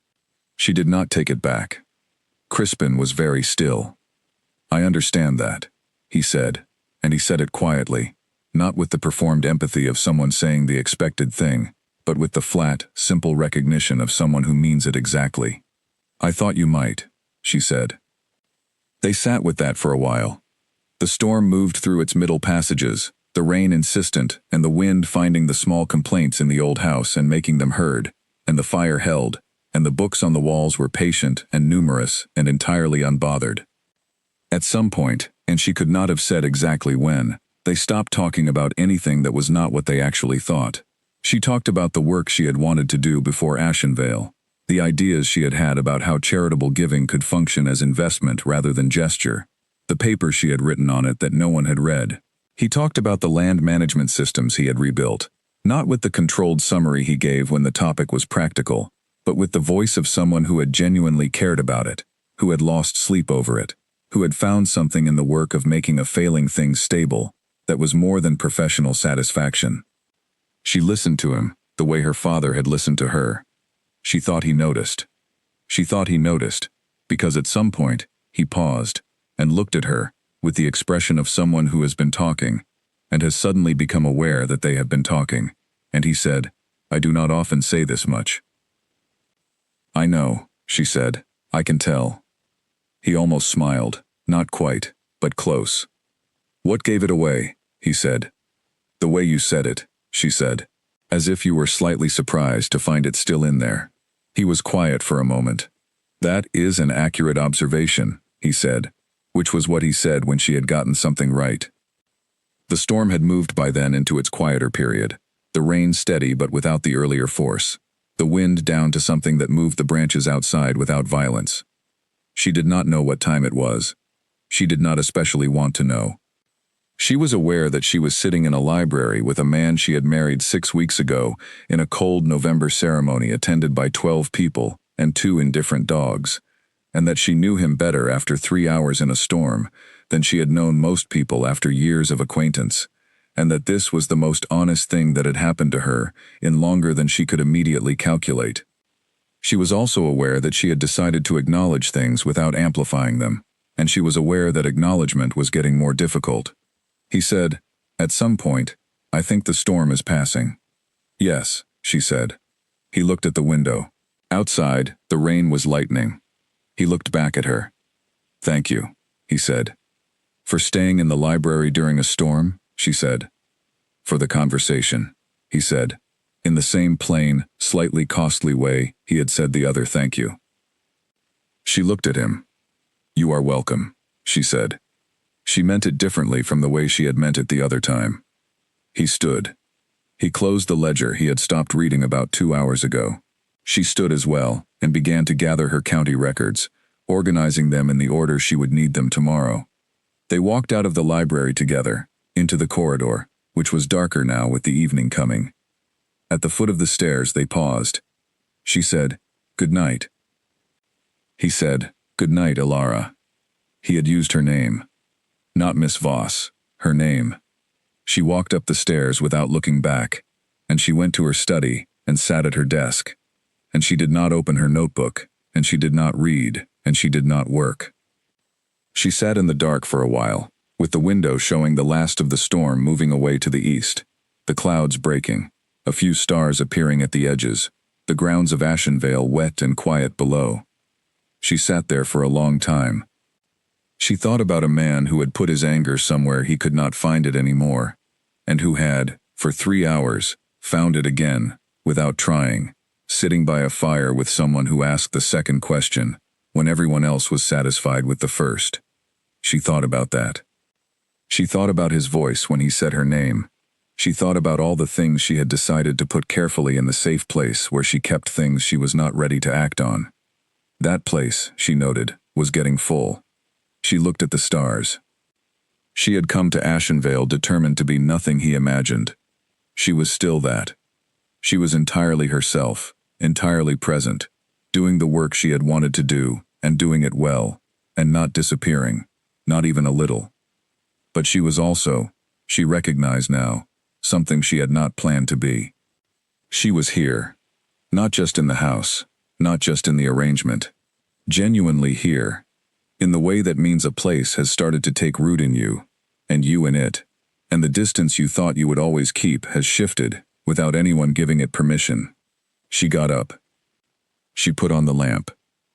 Speaker 1: She did not take it back. Crispin was very still. "I understand that," he said, and he said it quietly, not with the performed empathy of someone saying the expected thing, but with the flat, simple recognition of someone who means it exactly. "I thought you might," she said. They sat with that for a while. The storm moved through its middle passages, the rain insistent and the wind finding the small complaints in the old house and making them heard, and the fire held, and the books on the walls were patient and numerous and entirely unbothered. At some point, and she could not have said exactly when, they stopped talking about anything that was not what they actually thought. She talked about the work she had wanted to do before Ashenvale, the ideas she had had about how charitable giving could function as investment rather than gesture, the paper she had written on it that no one had read. He talked about the land management systems he had rebuilt, not with the controlled summary he gave when the topic was practical, but with the voice of someone who had genuinely cared about it, who had lost sleep over it, who had found something in the work of making a failing thing stable that was more than professional satisfaction. She listened to him, the way her father had listened to her. She thought he noticed. She thought he noticed, because at some point, he paused, and looked at her, with the expression of someone who has been talking, and has suddenly become aware that they have been talking, and he said, "I do not often say this much." "I know," she said, "I can tell." He almost smiled, not quite, but close. "What gave it away?" he said. "The way you said it," she said, "as if you were slightly surprised to find it still in there." He was quiet for a moment. "That is an accurate observation," he said, which was what he said when she had gotten something right. The storm had moved by then into its quieter period, the rain steady but without the earlier force, the wind down to something that moved the branches outside without violence. She did not know what time it was. She did not especially want to know. She was aware that she was sitting in a library with a man she had married 6 weeks ago in a cold November ceremony attended by 12 people and 2 indifferent dogs, and that she knew him better after 3 hours in a storm than she had known most people after years of acquaintance, and that this was the most honest thing that had happened to her in longer than she could immediately calculate. She was also aware that she had decided to acknowledge things without amplifying them, and she was aware that acknowledgement was getting more difficult. He said, "At some point, I think the storm is passing." "Yes," she said. He looked at the window. Outside, the rain was lightning. He looked back at her. "Thank you," he said. "For staying in the library during a storm," she said. "For the conversation," he said. In the same plain, slightly costly way he had said the other thank you. She looked at him. "You are welcome," she said. She meant it differently from the way she had meant it the other time. He stood. He closed the ledger he had stopped reading about 2 hours ago. She stood as well, and began to gather her county records, organizing them in the order she would need them tomorrow. They walked out of the library together, into the corridor, which was darker now with the evening coming. At the foot of the stairs they paused. She said, "Good night." He said, "Good night, Ilara." He had used her name. Not Miss Voss, her name. She walked up the stairs without looking back, and she went to her study and sat at her desk. And she did not open her notebook, and she did not read, and she did not work. She sat in the dark for a while, with the window showing the last of the storm moving away to the east, the clouds breaking, a few stars appearing at the edges, the grounds of Ashenvale wet and quiet below. She sat there for a long time. She thought about a man who had put his anger somewhere he could not find it anymore, and who had, for 3 hours, found it again, without trying, sitting by a fire with someone who asked the second question, when everyone else was satisfied with the first. She thought about that. She thought about his voice when he said her name. She thought about all the things she had decided to put carefully in the safe place where she kept things she was not ready to act on. That place, she noted, was getting full. She looked at the stars. She had come to Ashenvale determined to be nothing he imagined. She was still that. She was entirely herself, entirely present, doing the work she had wanted to do, and doing it well, and not disappearing, not even a little. But she was also, she recognized now, something she had not planned to be. She was here. Not just in the house, not just in the arrangement. Genuinely here. In the way that means a place has started to take root in you, and you in it, and the distance you thought you would always keep has shifted, without anyone giving it permission. She got up. She put on the lamp.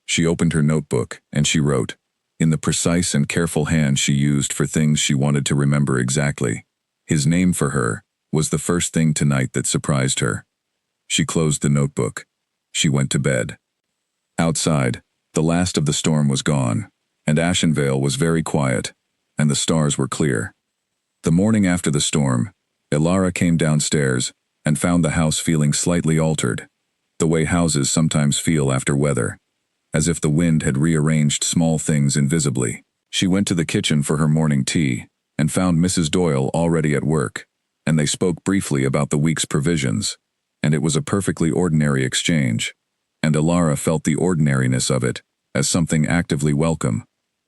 Speaker 1: She opened her notebook, and she wrote, in the precise and careful hand she used for things she wanted to remember exactly. His name for her was the first thing tonight that surprised her. She closed the notebook. She went to bed. Outside, the last of the storm was gone, and Ashenvale was very quiet, and the stars were clear. The morning after the storm, Ilara came downstairs and found the house feeling slightly altered, the way houses sometimes feel after weather, as if the wind had rearranged small things invisibly. She went to the kitchen for her morning tea and found Mrs. Doyle already at work, and they spoke briefly about the week's provisions, and it was a perfectly ordinary exchange, and Ilara felt the ordinariness of it as something actively welcome,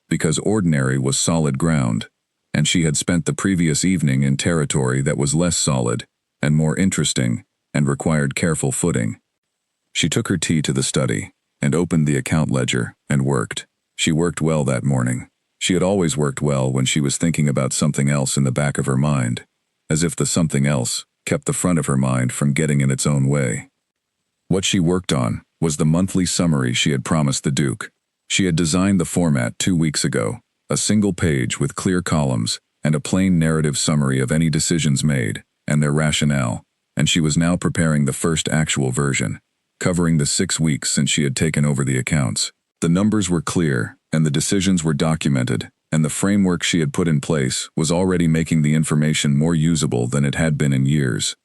Speaker 1: because ordinary was solid ground, and she had spent the previous evening in territory that was less solid and more interesting and required careful footing. She took her tea to the study and opened the account ledger and worked. She worked well that morning. She had always worked well when she was thinking about something else in the back of her mind, as if the something else kept the front of her mind from getting in its own way. What she worked on was the monthly summary she had promised the Duke. She had designed the format 2 weeks ago, a single page with clear columns and a plain narrative summary of any decisions made and their rationale, and she was now preparing the first actual version, covering the 6 weeks since she had taken over the accounts. The numbers were clear, and the decisions were documented, and the framework she had put in place was already making the information more usable than it had been in years.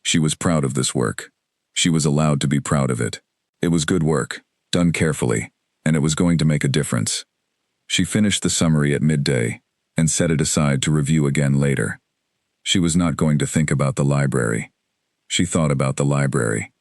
Speaker 1: She was proud of this work. She was allowed to be proud of it. It was good work, done carefully, and it was going to make a difference. She finished the summary at midday and set it aside to review again later. She was not going to think about the library. She thought about the library.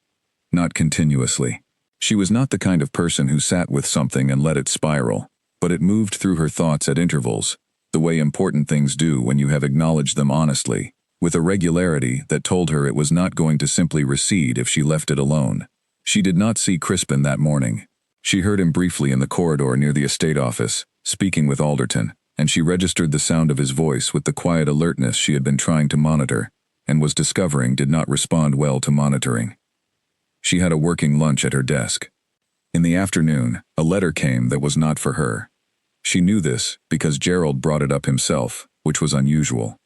Speaker 1: Not continuously. She was not the kind of person who sat with something and let it spiral, but it moved through her thoughts at intervals, the way important things do when you have acknowledged them honestly, with a regularity that told her it was not going to simply recede if she left it alone. She did not see Crispin that morning. She heard him briefly in the corridor near the estate office, speaking with Alderton, and she registered the sound of his voice with the quiet alertness she had been trying to monitor, and was discovering did not respond well to monitoring. She had a working lunch at her desk. In the afternoon, a letter came that was not for her. She knew this because Gerald brought it up himself, which was unusual.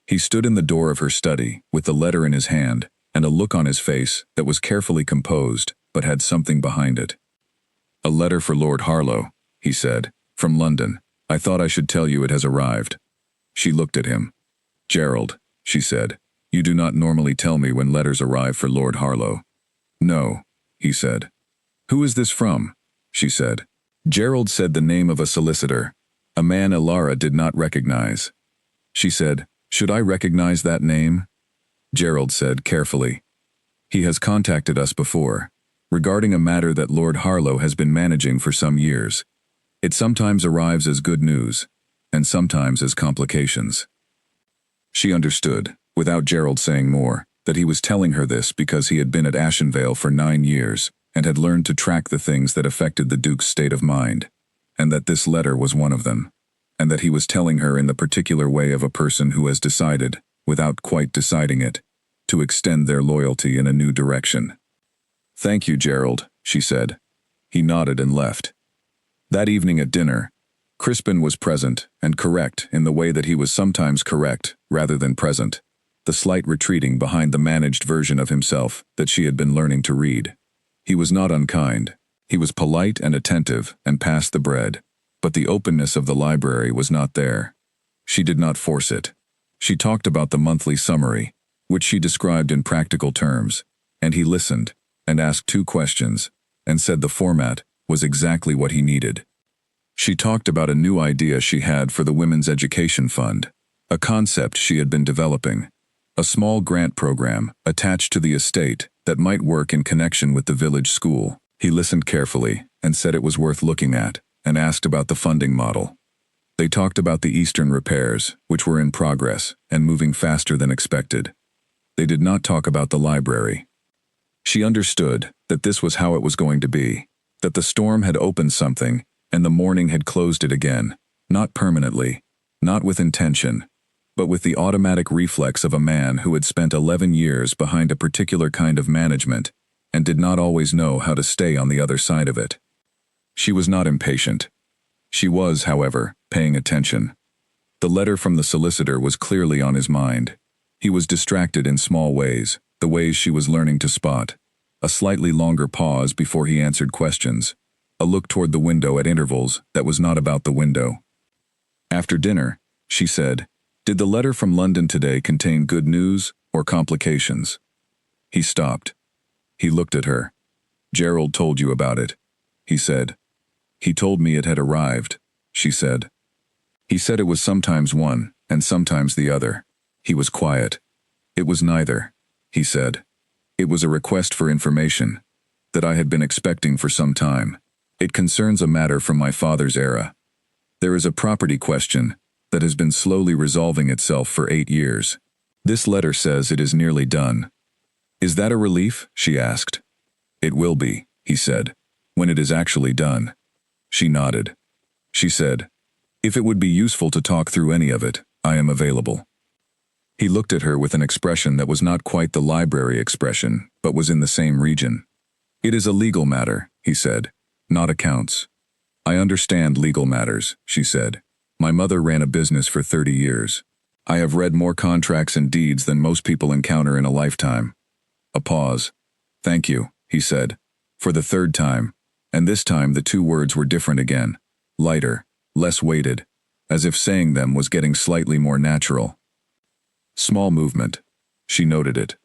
Speaker 1: He stood in the door of her study, with the letter in his hand, and a look on his face that was carefully composed, but had something behind it. "A letter for Lord Harlow," he said, "from London. I thought I should tell you it has arrived." She looked at him. "Gerald," she said, You do not normally tell me when letters arrive for Lord Harlow. No, he said. Who is this from? She said. Gerald said the name of a solicitor, a man Ilara did not recognize. She said, Should I recognize that name? Gerald said carefully. He has contacted us before, regarding a matter that Lord Harlow has been managing for some years. It sometimes arrives as good news, and sometimes as complications. She understood, without Gerald saying more, that he was telling her this because he had been at Ashenvale for 9 years and had learned to track the things that affected the Duke's state of mind, and that this letter was one of them, and that he was telling her in the particular way of a person who has decided, without quite deciding it, to extend their loyalty in a new direction. Thank you, Gerald, she said. He nodded and left. That evening at dinner, Crispin was present and correct in the way that he was sometimes correct rather than present, the slight retreating behind the managed version of himself that she had been learning to read. He was not unkind. He was polite and attentive and passed the bread, but the openness of the library was not there. She did not force it. She talked about the monthly summary, which she described in practical terms, and he listened and asked 2 questions and said the format was exactly what he needed. She talked about a new idea she had for the Women's Education Fund, a concept she had been developing, a small grant program attached to the estate that might work in connection with the village school. He listened carefully and said it was worth looking at and asked about the funding model. They talked about the eastern repairs, which were in progress and moving faster than expected. They did not talk about the library. She understood that this was how it was going to be, that the storm had opened something and the morning had closed it again, not permanently, not with intention, but with the automatic reflex of a man who had spent 11 years behind a particular kind of management and did not always know how to stay on the other side of it. She was not impatient. She was, however, paying attention. The letter from the solicitor was clearly on his mind. He was distracted in small ways, the ways she was learning to spot. A slightly longer pause before he answered questions. A look toward the window at intervals that was not about the window. After dinner, she said, Did the letter from London today contain good news or complications? He stopped. He looked at her. Gerald told you about it, he said. He told me it had arrived, she said. He said it was sometimes one and sometimes the other. He was quiet. It was neither, he said. It was a request for information that I had been expecting for some time. It concerns a matter from my father's era. There is a property question that has been slowly resolving itself for 8 years. This letter says it is nearly done. Is that a relief? She asked. It will be, he said, when it is actually done. She nodded. She said, If it would be useful to talk through any of it, I am available. He looked at her with an expression that was not quite the library expression, but was in the same region. It is a legal matter, he said, not accounts. I understand legal matters, she said. My mother ran a business for 30 years. I have read more contracts and deeds than most people encounter in a lifetime. A pause. Thank you, he said, for the 3rd time, and this time the 2 words were different again, lighter, less weighted, as if saying them was getting slightly more natural. Small movement. She noted it.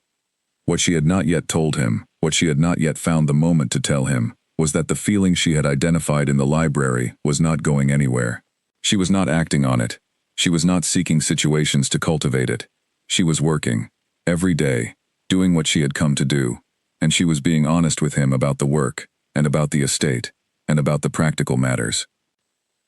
Speaker 1: What she had not yet told him, what she had not yet found the moment to tell him, was that the feeling she had identified in the library was not going anywhere. She was not acting on it. She was not seeking situations to cultivate it. She was working, every day, doing what she had come to do, and she was being honest with him about the work, and about the estate, and about the practical matters.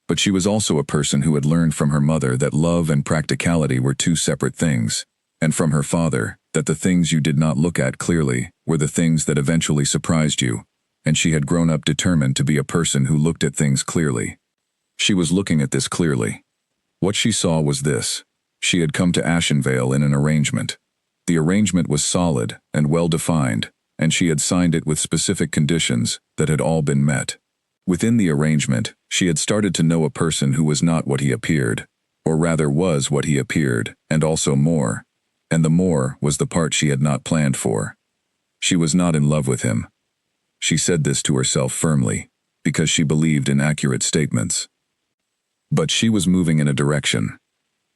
Speaker 1: But she was also a person who had learned from her mother that love and practicality were 2 separate things, and from her father that the things you did not look at clearly were the things that eventually surprised you, and she had grown up determined to be a person who looked at things clearly. She was looking at this clearly. What she saw was this. She had come to Ashenvale in an arrangement. The arrangement was solid and well-defined, and she had signed it with specific conditions that had all been met. Within the arrangement, she had started to know a person who was not what he appeared, or rather was what he appeared, and also more, and the more was the part she had not planned for. She was not in love with him. She said this to herself firmly, because she believed in accurate statements. But she was moving in a direction.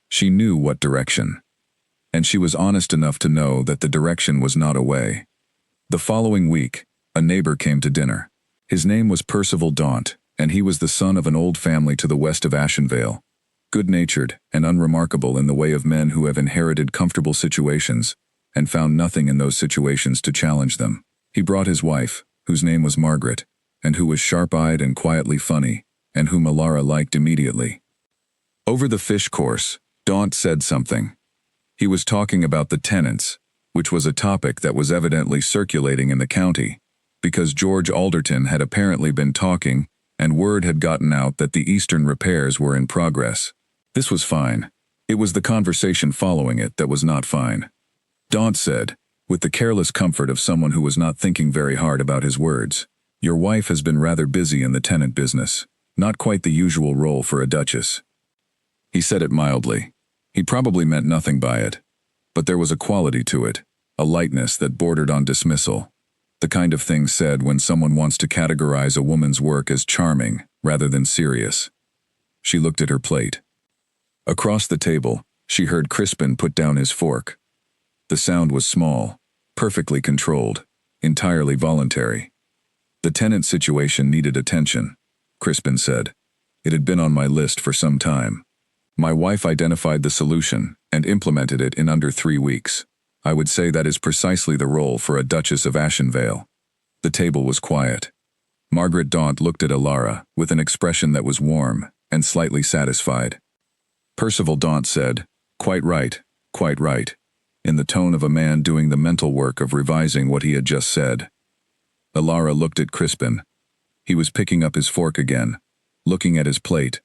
Speaker 1: She knew what direction. and she was honest enough to know that the direction was not away. The following week, a neighbor came to dinner. His name was Percival Daunt, and he was the son of an old family to the west of Ashenvale. Good-natured and unremarkable in the way of men who have inherited comfortable situations and found nothing in those situations to challenge them. He brought his wife, whose name was Margaret, and who was sharp-eyed and quietly funny, and whom Alara liked immediately. Over the fish course, Daunt said something. He was talking about the tenants, which was a topic that was evidently circulating in the county, because George Alderton had apparently been talking, and word had gotten out that the eastern repairs were in progress. This was fine. It was the conversation following it that was not fine. Daunt said, with the careless comfort of someone who was not thinking very hard about his words, "Your wife has been rather busy in the tenant business. Not quite the usual role for a duchess." He said it mildly. He probably meant nothing by it. But there was a quality to it, a lightness that bordered on dismissal. The kind of thing said when someone wants to categorize a woman's work as charming rather than serious. She looked at her plate. Across the table, she heard Crispin put down his fork. The sound was small, perfectly controlled, entirely voluntary. "The tenant situation needed attention," Crispin said. "It had been on my list for some time. My wife identified the solution and implemented it in under 3 weeks. I would say that is precisely the role for a Duchess of Ashenvale." The table was quiet. Margaret Daunt looked at Alara with an expression that was warm and slightly satisfied. Percival Daunt said, quite right," in the tone of a man doing the mental work of revising what he had just said. Alara looked at Crispin. He was picking up his fork again, looking at his plate,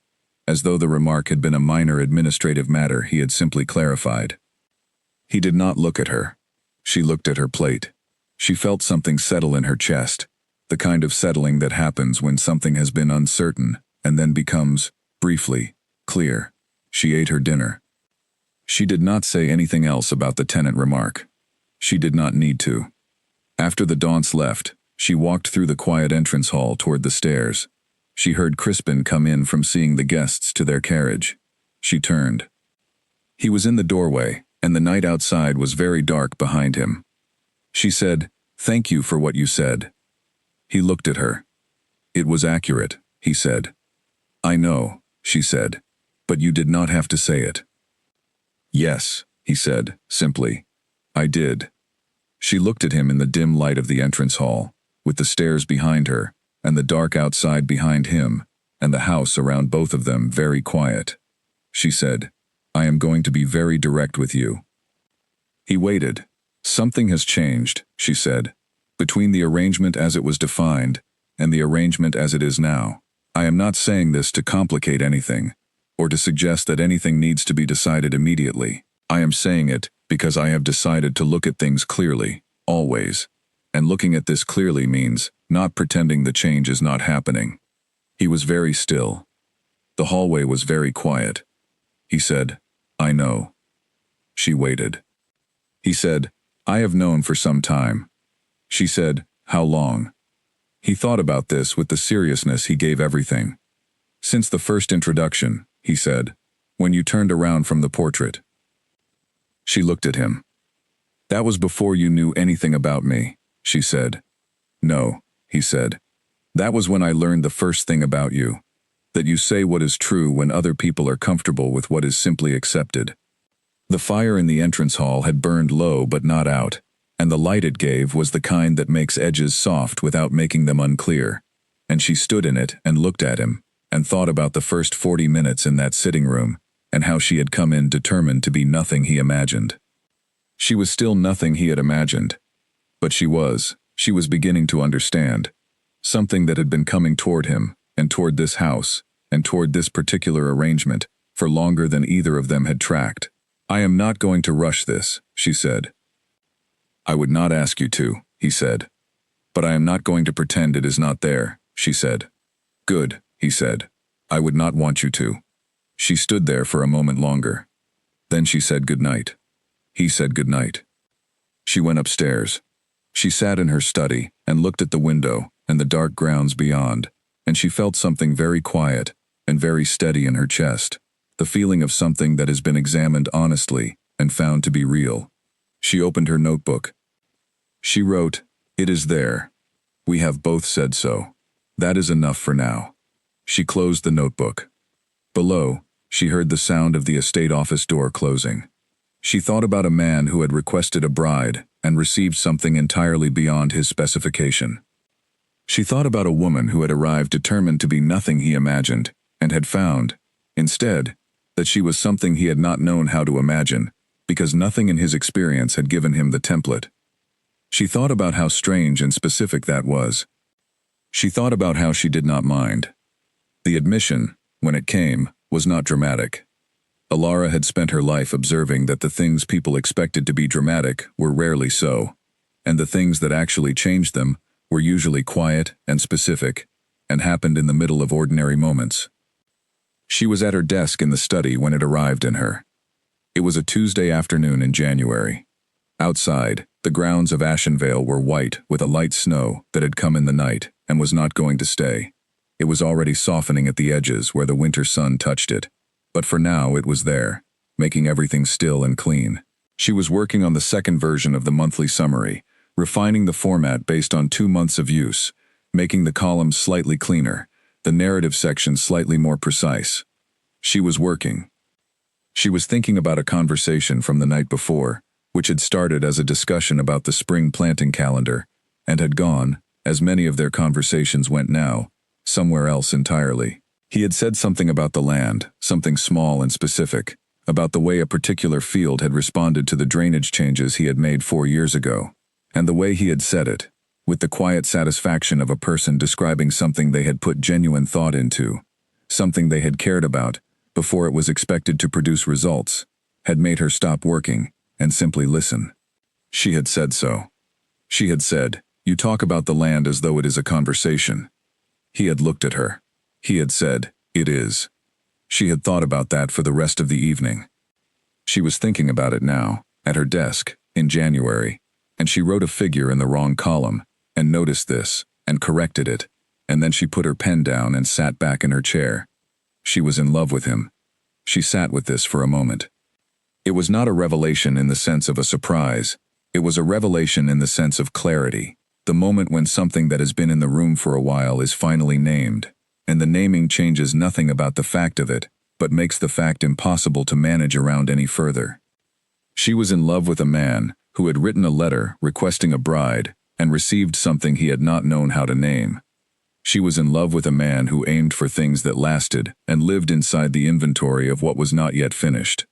Speaker 1: as though the remark had been a minor administrative matter he had simply clarified. He did not look at her. She looked at her plate. She felt something settle in her chest, the kind of settling that happens when something has been uncertain and then becomes, briefly, clear. She ate her dinner. She did not say anything else about the tenant remark. She did not need to. After the Daunts left, she walked through the quiet entrance hall toward the stairs. She heard Crispin come in from seeing the guests to their carriage. She turned. He was in the doorway, and the night outside was very dark behind him. She said, "Thank you for what you said." He looked at her. "It was accurate," he said. "I know," she said, "but you did not have to say it." "Yes," he said, simply. "I did." She looked at him in the dim light of the entrance hall, with the stairs behind her, and the dark outside behind him, and the house around both of them very quiet. She said, "I am going to be very direct with you." He waited. "Something has changed," she said, "between the arrangement as it was defined and the arrangement as it is now. I am not saying this to complicate anything, or to suggest that anything needs to be decided immediately. I am saying it because I have decided to look at things clearly, always. And looking at this clearly means not pretending the change is not happening." He was very still. The hallway was very quiet. He said, "I know." She waited. He said, "I have known for some time." She said, "How long?" He thought about this with the seriousness he gave everything. "Since the first introduction," he said, "when you turned around from the portrait." She looked at him. "That was before you knew anything about me," she said. "No," he said. "That was when I learned the first thing about you, that you say what is true when other people are comfortable with what is simply accepted." The fire in the entrance hall had burned low but not out, and the light it gave was the kind that makes edges soft without making them unclear, and she stood in it and looked at him, and thought about the first 40 minutes in that sitting room, and how she had come in determined to be nothing he imagined. She was still nothing he had imagined, but she was beginning to understand, something that had been coming toward him, and toward this house, and toward this particular arrangement, for longer than either of them had tracked. "I am not going to rush this," she said. "I would not ask you to," he said. "But I am not going to pretend it is not there," she said. "Good," he said. "I would not want you to." She stood there for a moment longer. Then she said good night. He said good night. She went upstairs. She sat in her study and looked at the window and the dark grounds beyond, and she felt something very quiet and very steady in her chest, the feeling of something that has been examined honestly and found to be real. She opened her notebook. She wrote, "It is there. We have both said so. That is enough for now." She closed the notebook. Below, she heard the sound of the estate office door closing. She thought about a man who had requested a bride and received something entirely beyond his specification. She thought about a woman who had arrived determined to be nothing he imagined, and had found, instead, that she was something he had not known how to imagine, because nothing in his experience had given him the template. She thought about how strange and specific that was. She thought about how she did not mind. The admission, when it came, was not dramatic. Alara had spent her life observing that the things people expected to be dramatic were rarely so, and the things that actually changed them were usually quiet and specific, and happened in the middle of ordinary moments. She was at her desk in the study when it arrived in her. It was a Tuesday afternoon in January. Outside, the grounds of Ashenvale were white with a light snow that had come in the night and was not going to stay. It was already softening at the edges where the winter sun touched it, but for now it was there, making everything still and clean. She was working on the second version of the monthly summary, refining the format based on 2 months of use, making the columns slightly cleaner, the narrative section slightly more precise. She was working. She was thinking about a conversation from the night before, which had started as a discussion about the spring planting calendar, and had gone, as many of their conversations went now, somewhere else entirely. He had said something about the land, something small and specific, about the way a particular field had responded to the drainage changes he had made 4 years ago, and the way he had said it, with the quiet satisfaction of a person describing something they had put genuine thought into, something they had cared about, before it was expected to produce results, had made her stop working and simply listen. She had said so. She had said, "You talk about the land as though it is a conversation." He had looked at her. He had said, "It is." She had thought about that for the rest of the evening. She was thinking about it now, at her desk, in January, and she wrote a figure in the wrong column, and noticed this, and corrected it, and then she put her pen down and sat back in her chair. She was in love with him. She sat with this for a moment. It was not a revelation in the sense of a surprise. It was a revelation in the sense of clarity, the moment when something that has been in the room for a while is finally named, and the naming changes nothing about the fact of it, but makes the fact impossible to manage around any further. She was in love with a man who had written a letter requesting a bride and received something he had not known how to name. She was in love with a man who aimed for things that lasted and lived inside the inventory of what was not yet finished.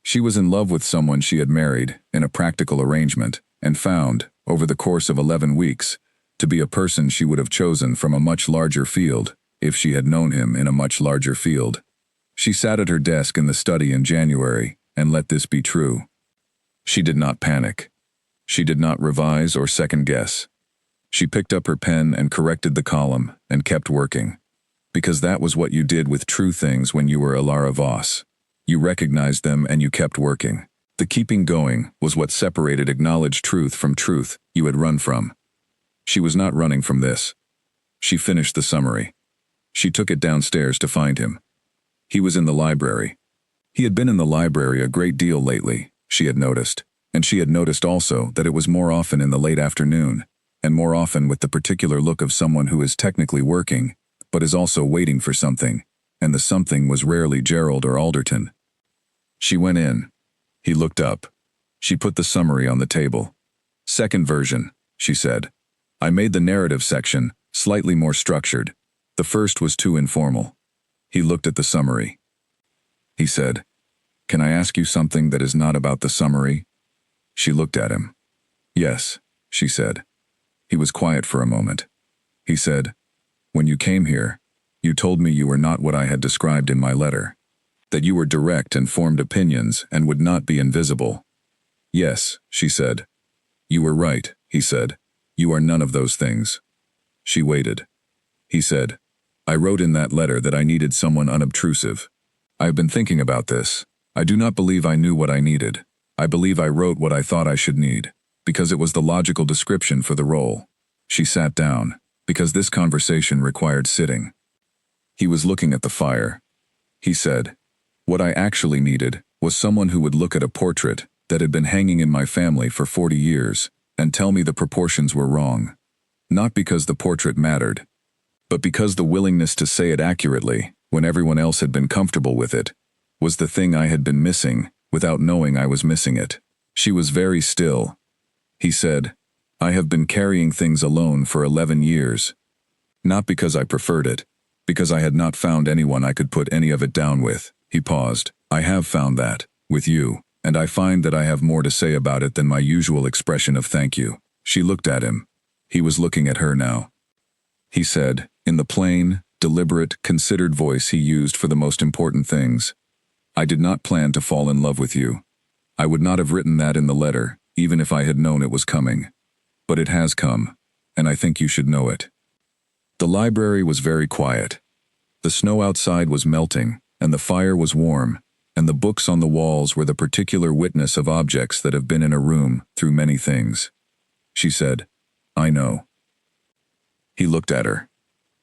Speaker 1: She was in love with someone she had married in a practical arrangement and found, over the course of 11 weeks, to be a person she would have chosen from a much larger field if she had known him in a much larger field. She sat at her desk in the study in January and let this be true. She did not panic. She did not revise or second guess. She picked up her pen and corrected the column and kept working. Because that was what you did with true things when you were Alara Voss. You recognized them and you kept working. The keeping going was what separated acknowledged truth from truth you had run from. She was not running from this. She finished the summary. She took it downstairs to find him. He was in the library. He had been in the library a great deal lately, she had noticed, and she had noticed also that it was more often in the late afternoon, and more often with the particular look of someone who is technically working, but is also waiting for something, and the something was rarely Gerald or Alderton. She went in. He looked up. She put the summary on the table. "Second version," she said. "I made the narrative section slightly more structured. The first was too informal." He looked at the summary. He said, "Can I ask you something that is not about the summary?" She looked at him. "Yes," she said. He was quiet for a moment. He said, "When you came here, you told me you were not what I had described in my letter. That you were direct and formed opinions and would not be invisible." "Yes," she said. "You were right," he said. "You are none of those things." She waited. He said, "I wrote in that letter that I needed someone unobtrusive. I have been thinking about this. I do not believe I knew what I needed. I believe I wrote what I thought I should need, because it was the logical description for the role." She sat down, because this conversation required sitting. He was looking at the fire. He said, "What I actually needed was someone who would look at a portrait that had been hanging in my family for 40 years and tell me the proportions were wrong. Not because the portrait mattered, but because the willingness to say it accurately, when everyone else had been comfortable with it, was the thing I had been missing without knowing I was missing it. She was very still. He said, "I have been carrying things alone for 11 years. Not because I preferred it, because I had not found anyone I could put any of it down with." He paused. "I have found that, with you, and I find that I have more to say about it than my usual expression of thank you." She looked at him. He was looking at her now. He said, in the plain, deliberate, considered voice he used for the most important things, "I did not plan to fall in love with you. I would not have written that in the letter, even if I had known it was coming. But it has come, and I think you should know it." The library was very quiet. The snow outside was melting, and the fire was warm, and the books on the walls were the particular witness of objects that have been in a room through many things. She said, "I know." He looked at her.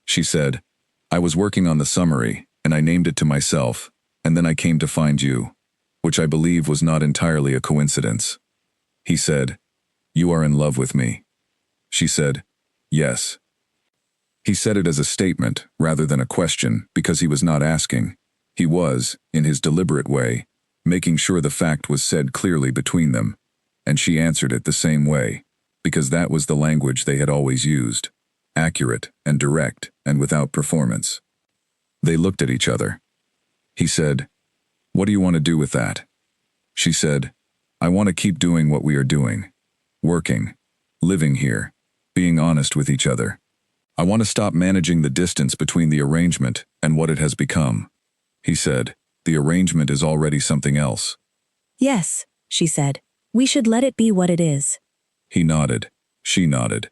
Speaker 1: She said, "I was working on the summary, and I named it to myself, and then I came to find you, which I believe was not entirely a coincidence." He said, "You are in love with me." She said, "Yes." He said it as a statement rather than a question because he was not asking. He was, in his deliberate way, making sure the fact was said clearly between them, and she answered it the same way, because that was the language they had always used, accurate and direct and without performance. They looked at each other. He said, "What do you want to do with that?" She said, "I want to keep doing what we are doing. Working. Living here. Being honest with each other. I want to stop managing the distance between the arrangement and what it has become." He said, "The arrangement is already something else."
Speaker 2: "Yes," she said. "We should let it be what it is."
Speaker 1: He nodded. She nodded.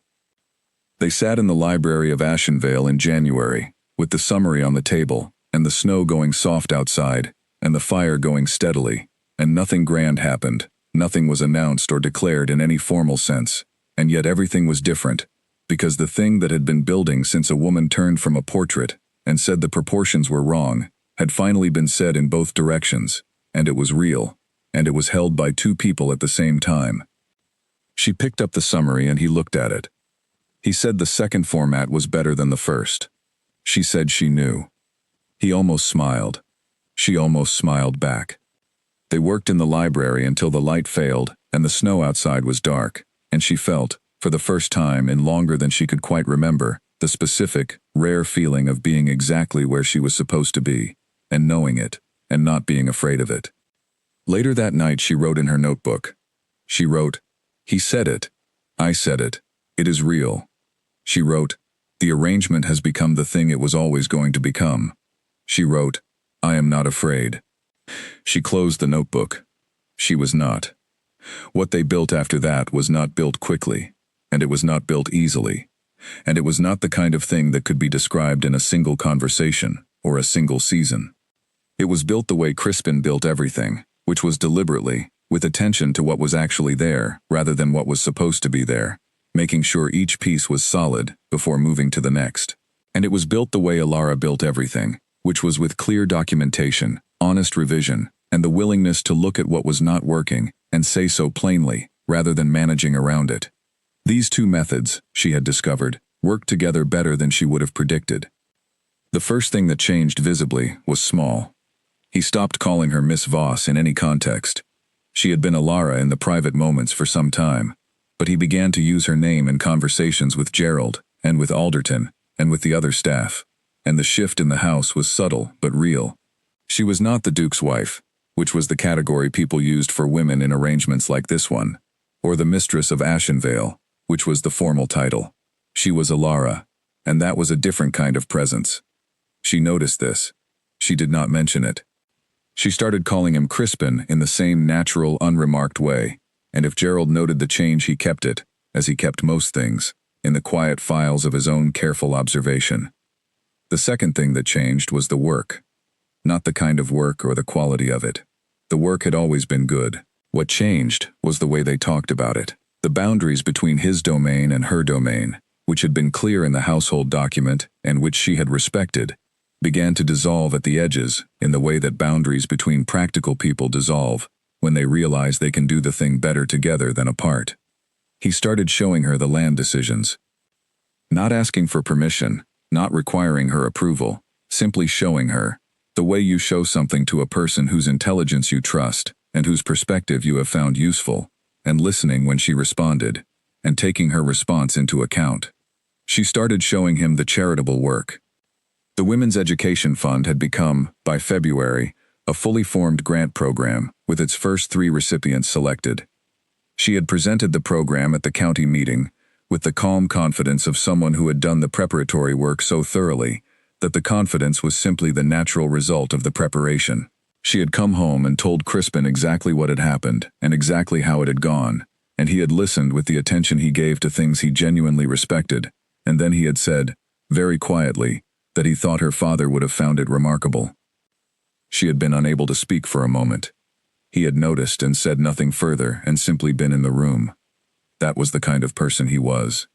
Speaker 1: They sat in the library of Ashenvale in January, with the summary on the table, and the snow going soft outside, and the fire going steadily, and nothing grand happened, nothing was announced or declared in any formal sense, and yet everything was different, because the thing that had been building since a woman turned from a portrait and said the proportions were wrong had finally been said in both directions, and it was real, and it was held by two people at the same time. She picked up the summary and he looked at it. He said the second format was better than the first. She said she knew. He almost smiled. She almost smiled back. They worked in the library until the light failed and the snow outside was dark, and she felt, for the first time in longer than she could quite remember, the specific, rare feeling of being exactly where she was supposed to be, and knowing it, and not being afraid of it. Later that night she wrote in her notebook. She wrote, "He said it. I said it. It is real." She wrote, "The arrangement has become the thing it was always going to become." She wrote, "I am not afraid." She closed the notebook. She was not. What they built after that was not built quickly, and it was not built easily, and it was not the kind of thing that could be described in a single conversation or a single season. It was built the way Crispin built everything, which was deliberately, with attention to what was actually there rather than what was supposed to be there, making sure each piece was solid before moving to the next. And it was built the way Alara built everything, which was with clear documentation, honest revision, and the willingness to look at what was not working and say so plainly, rather than managing around it. These two methods, she had discovered, worked together better than she would have predicted. The first thing that changed visibly was small. He stopped calling her Miss Voss in any context. She had been Alara in the private moments for some time, but he began to use her name in conversations with Gerald, and with Alderton, and with the other staff, and the shift in the house was subtle but real. She was not the Duke's wife, which was the category people used for women in arrangements like this one, or the mistress of Ashenvale, which was the formal title. She was Alara, and that was a different kind of presence. She noticed this. She did not mention it. She started calling him Crispin in the same natural, unremarked way, and if Gerald noted the change he kept it, as he kept most things, in the quiet files of his own careful observation. The second thing that changed was the work. Not the kind of work or the quality of it. The work had always been good. What changed was the way they talked about it. The boundaries between his domain and her domain, which had been clear in the household document and which she had respected, began to dissolve at the edges in the way that boundaries between practical people dissolve when they realize they can do the thing better together than apart. He started showing her the land decisions. Not asking for permission, not requiring her approval, simply showing her, the way you show something to a person whose intelligence you trust and whose perspective you have found useful, and listening when she responded, and taking her response into account. She started showing him the charitable work. The Women's Education Fund had become, by February, a fully formed grant program with its first 3 recipients selected. She had presented the program at the county meeting with the calm confidence of someone who had done the preparatory work so thoroughly that the confidence was simply the natural result of the preparation. She had come home and told Crispin exactly what had happened and exactly how it had gone, and he had listened with the attention he gave to things he genuinely respected, and then he had said, very quietly, that he thought her father would have found it remarkable. She had been unable to speak for a moment. He had noticed and said nothing further and simply been in the room. That was the kind of person he was.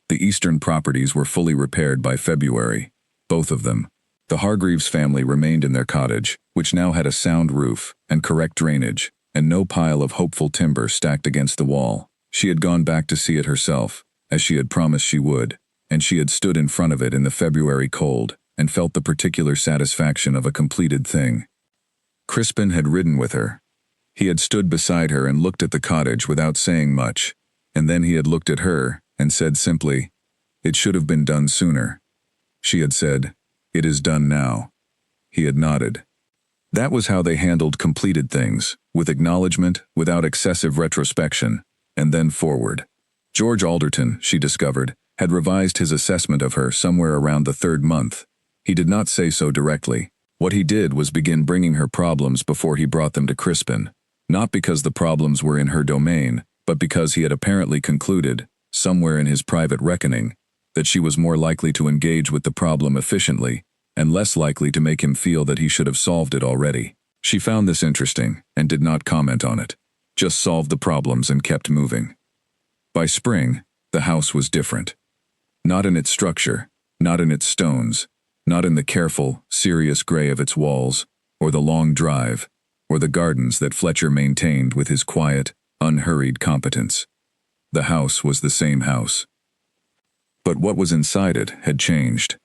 Speaker 1: The Eastern properties were fully repaired by February, both of them. The Hargreaves family remained in their cottage, which now had a sound roof and correct drainage, and no pile of hopeful timber stacked against the wall. She had gone back to see it herself, as she had promised she would, and she had stood in front of it in the February cold and felt the particular satisfaction of a completed thing. Crispin had ridden with her. He had stood beside her and looked at the cottage without saying much, and then he had looked at her and said simply, "It should have been done sooner." She had said, "It is done now." He had nodded. That was how they handled completed things, with acknowledgement, without excessive retrospection, and then forward. George Alderton, she discovered, had revised his assessment of her somewhere around the 3rd month. He did not say so directly. What he did was begin bringing her problems before he brought them to Crispin, not because the problems were in her domain, but because he had apparently concluded, somewhere in his private reckoning, that she was more likely to engage with the problem efficiently, and less likely to make him feel that he should have solved it already. She found this interesting, and did not comment on it, just solved the problems and kept moving. By spring, the house was different. Not in its structure, not in its stones, not in the careful, serious gray of its walls, or the long drive, or the gardens that Fletcher maintained with his quiet, unhurried competence. The house was the same house. But what was inside it had changed.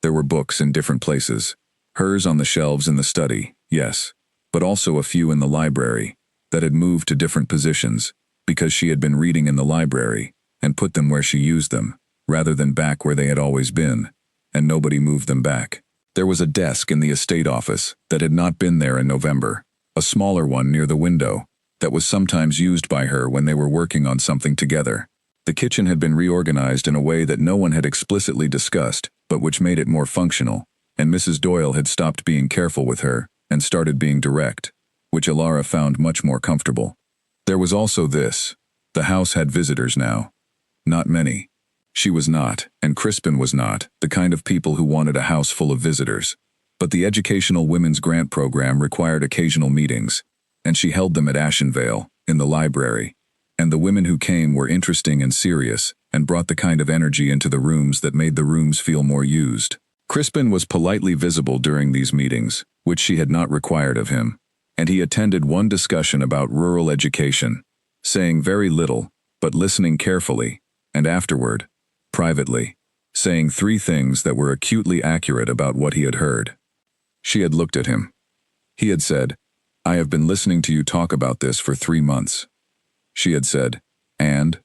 Speaker 1: There were books in different places, hers on the shelves in the study, yes, but also a few in the library, that had moved to different positions, because she had been reading in the library, and put them where she used them, rather than back where they had always been, and nobody moved them back. There was a desk in the estate office that had not been there in November, a smaller one near the window, that was sometimes used by her when they were working on something together. The kitchen had been reorganized in a way that no one had explicitly discussed, but which made it more functional, and Mrs. Doyle had stopped being careful with her and started being direct, which Alara found much more comfortable. There was also this. The house had visitors now. Not many. She was not, and Crispin was not, the kind of people who wanted a house full of visitors. But the Educational Women's Grant Program required occasional meetings, and she held them at Ashenvale, in the library. And the women who came were interesting and serious, and brought the kind of energy into the rooms that made the rooms feel more used. Crispin was politely visible during these meetings, which she had not required of him, and he attended one discussion about rural education, saying very little, but listening carefully, and afterward, privately, saying 3 things that were acutely accurate about what he had heard. She had looked at him. He had said, "I have been listening to you talk about this for 3 months. She had said, "And?"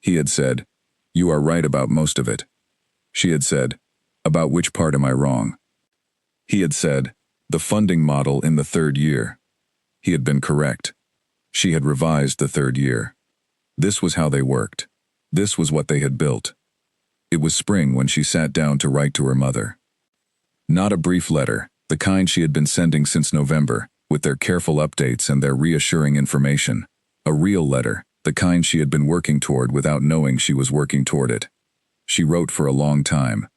Speaker 1: He had said, "You are right about most of it." She had said, "About which part am I wrong?" He had said, "The funding model in the 3rd year." He had been correct. She had revised the 3rd year. This was how they worked. This was what they had built. It was spring when she sat down to write to her mother. Not a brief letter, the kind she had been sending since November, with their careful updates and their reassuring information. A real letter, the kind she had been working toward without knowing she was working toward it. She wrote for a long time.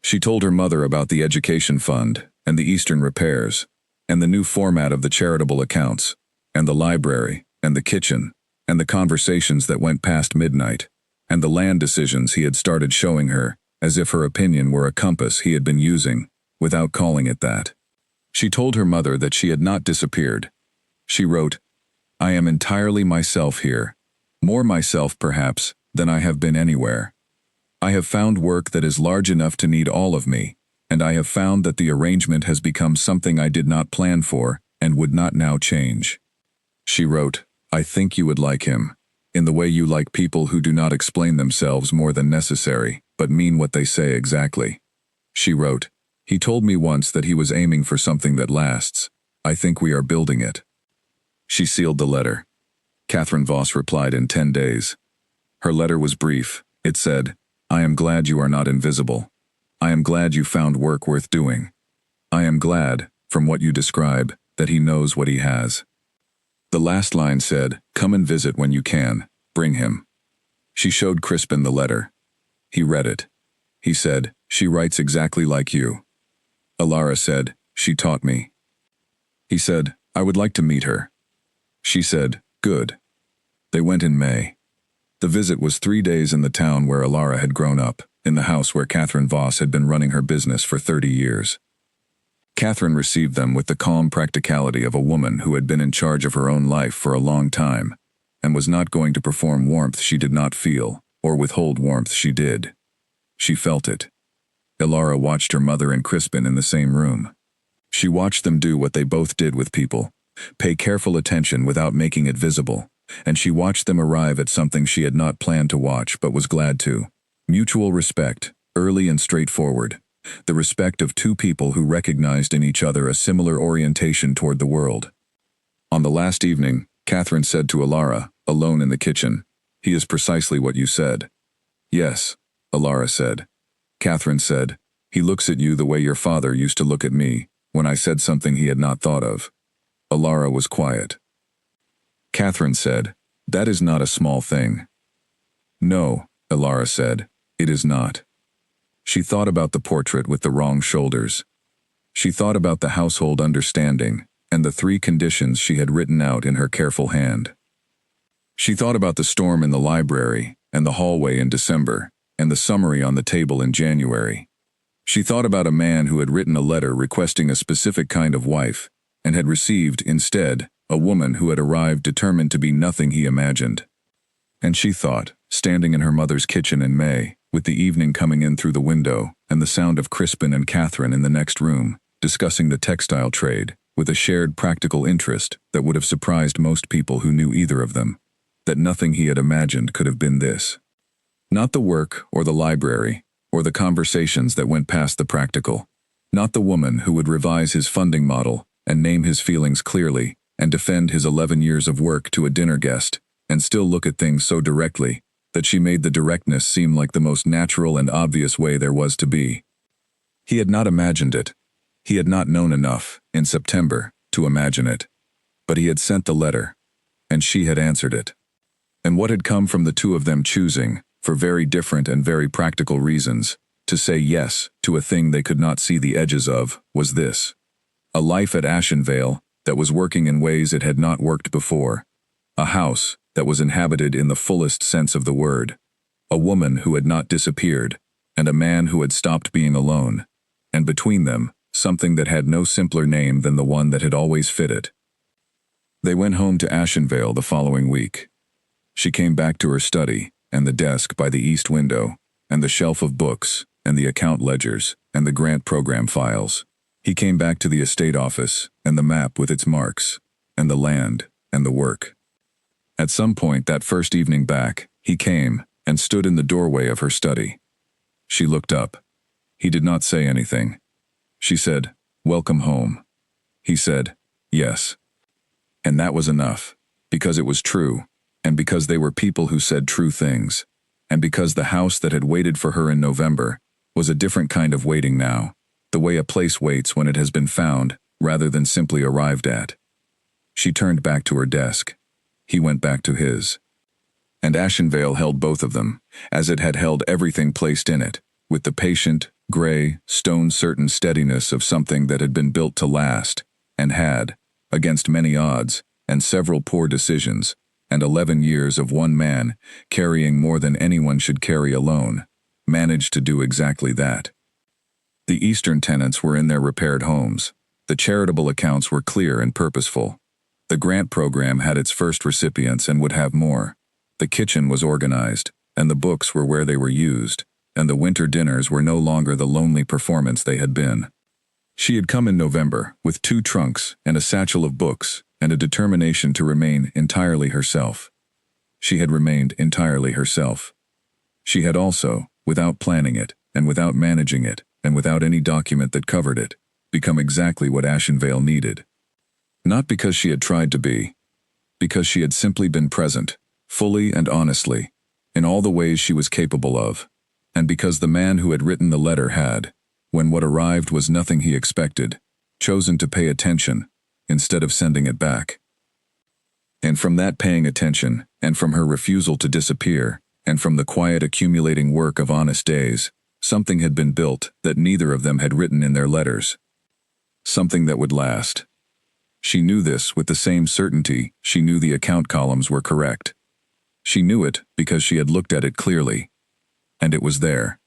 Speaker 1: She told her mother about the education fund, and the Eastern repairs, and the new format of the charitable accounts, and the library, and the kitchen, and the conversations that went past midnight, and the land decisions he had started showing her, as if her opinion were a compass he had been using, without calling it that. She told her mother that she had not disappeared. She wrote, "I am entirely myself here, more myself perhaps than I have been anywhere. I have found work that is large enough to need all of me, and I have found that the arrangement has become something I did not plan for and would not now change." She wrote, "I think you would like him, in the way you like people who do not explain themselves more than necessary, but mean what they say exactly." She wrote, "He told me once that he was aiming for something that lasts. I think we are building it." She sealed the letter. Catherine Voss replied in 10 days. Her letter was brief. It said, "I am glad you are not invisible. I am glad you found work worth doing. I am glad, from what you describe, that he knows what he has." The last line said, "Come and visit when you can. Bring him." She showed Crispin the letter. He read it. He said, "She writes exactly like you." Alara said, "She taught me." He said, "I would like to meet her." She said, "Good." They went in May. The visit was 3 days in the town where Alara had grown up, in the house where Catherine Voss had been running her business for 30 years. Catherine received them with the calm practicality of a woman who had been in charge of her own life for a long time, and was not going to perform warmth she did not feel, or withhold warmth she did. She felt it. Alara watched her mother and Crispin in the same room. She watched them do what they both did with people, pay careful attention without making it visible, and she watched them arrive at something she had not planned to watch but was glad to. Mutual respect, early and straightforward. The respect of two people who recognized in each other a similar orientation toward the world. On the last evening, Catherine said to Alara, alone in the kitchen, "He is precisely what you said." "Yes," Alara said. Catherine said, "He looks at you the way your father used to look at me, when I said something he had not thought of." Alara was quiet. Catherine said, "That is not a small thing." "No," Alara said, "it is not." She thought about the portrait with the wrong shoulders. She thought about the household understanding, and the 3 conditions she had written out in her careful hand. She thought about the storm in the library, and the hallway in December, and the summary on the table in January. She thought about a man who had written a letter requesting a specific kind of wife, and had received, instead, a woman who had arrived determined to be nothing he imagined. And she thought, standing in her mother's kitchen in May, with the evening coming in through the window, and the sound of Crispin and Catherine in the next room, discussing the textile trade, with a shared practical interest that would have surprised most people who knew either of them, that nothing he had imagined could have been this. Not the work or the library, or the conversations that went past the practical. Not the woman who would revise his funding model and name his feelings clearly and defend his 11 years of work to a dinner guest, and still look at things so directly that she made the directness seem like the most natural and obvious way there was to be. He had not imagined it. He had not known enough, in September, to imagine it. But he had sent the letter, and she had answered it. And what had come from the two of them choosing, for very different and very practical reasons, to say yes to a thing they could not see the edges of, was this: a life at Ashenvale that was working in ways it had not worked before, a house that was inhabited in the fullest sense of the word, a woman who had not disappeared, and a man who had stopped being alone, and between them, something that had no simpler name than the one that had always fit it. They went home to Ashenvale the following week. She came back to her study, and the desk by the east window, and the shelf of books, and the account ledgers, and the grant program files. He came back to the estate office, and the map with its marks, and the land, and the work. At some point that first evening back, he came, and stood in the doorway of her study. She looked up. He did not say anything. She said, "Welcome home." He said, "Yes." And that was enough, because it was true, and because they were people who said true things, and because the house that had waited for her in November was a different kind of waiting now, the way a place waits when it has been found, rather than simply arrived at. She turned back to her desk. He went back to his. And Ashenvale held both of them, as it had held everything placed in it, with the patient, gray, stone-certain steadiness of something that had been built to last, and had, against many odds, and several poor decisions, and 11 years of one man, carrying more than anyone should carry alone, managed to do exactly that. The Eastern tenants were in their repaired homes. The charitable accounts were clear and purposeful. The grant program had its first recipients and would have more. The kitchen was organized, and the books were where they were used, and the winter dinners were no longer the lonely performance they had been. She had come in November, with 2 trunks and a satchel of books, and a determination to remain entirely herself. She had remained entirely herself. She had also, without planning it, and without managing it, and without any document that covered it, become exactly what Ashenvale needed. Not because she had tried to be, because she had simply been present, fully and honestly, in all the ways she was capable of, and because the man who had written the letter had, when what arrived was nothing he expected, chosen to pay attention, instead of sending it back. And from that paying attention, and from her refusal to disappear, and from the quiet accumulating work of honest days, something had been built that neither of them had written in their letters. Something that would last. She knew this with the same certainty she knew the account columns were correct. She knew it because she had looked at it clearly. And it was there.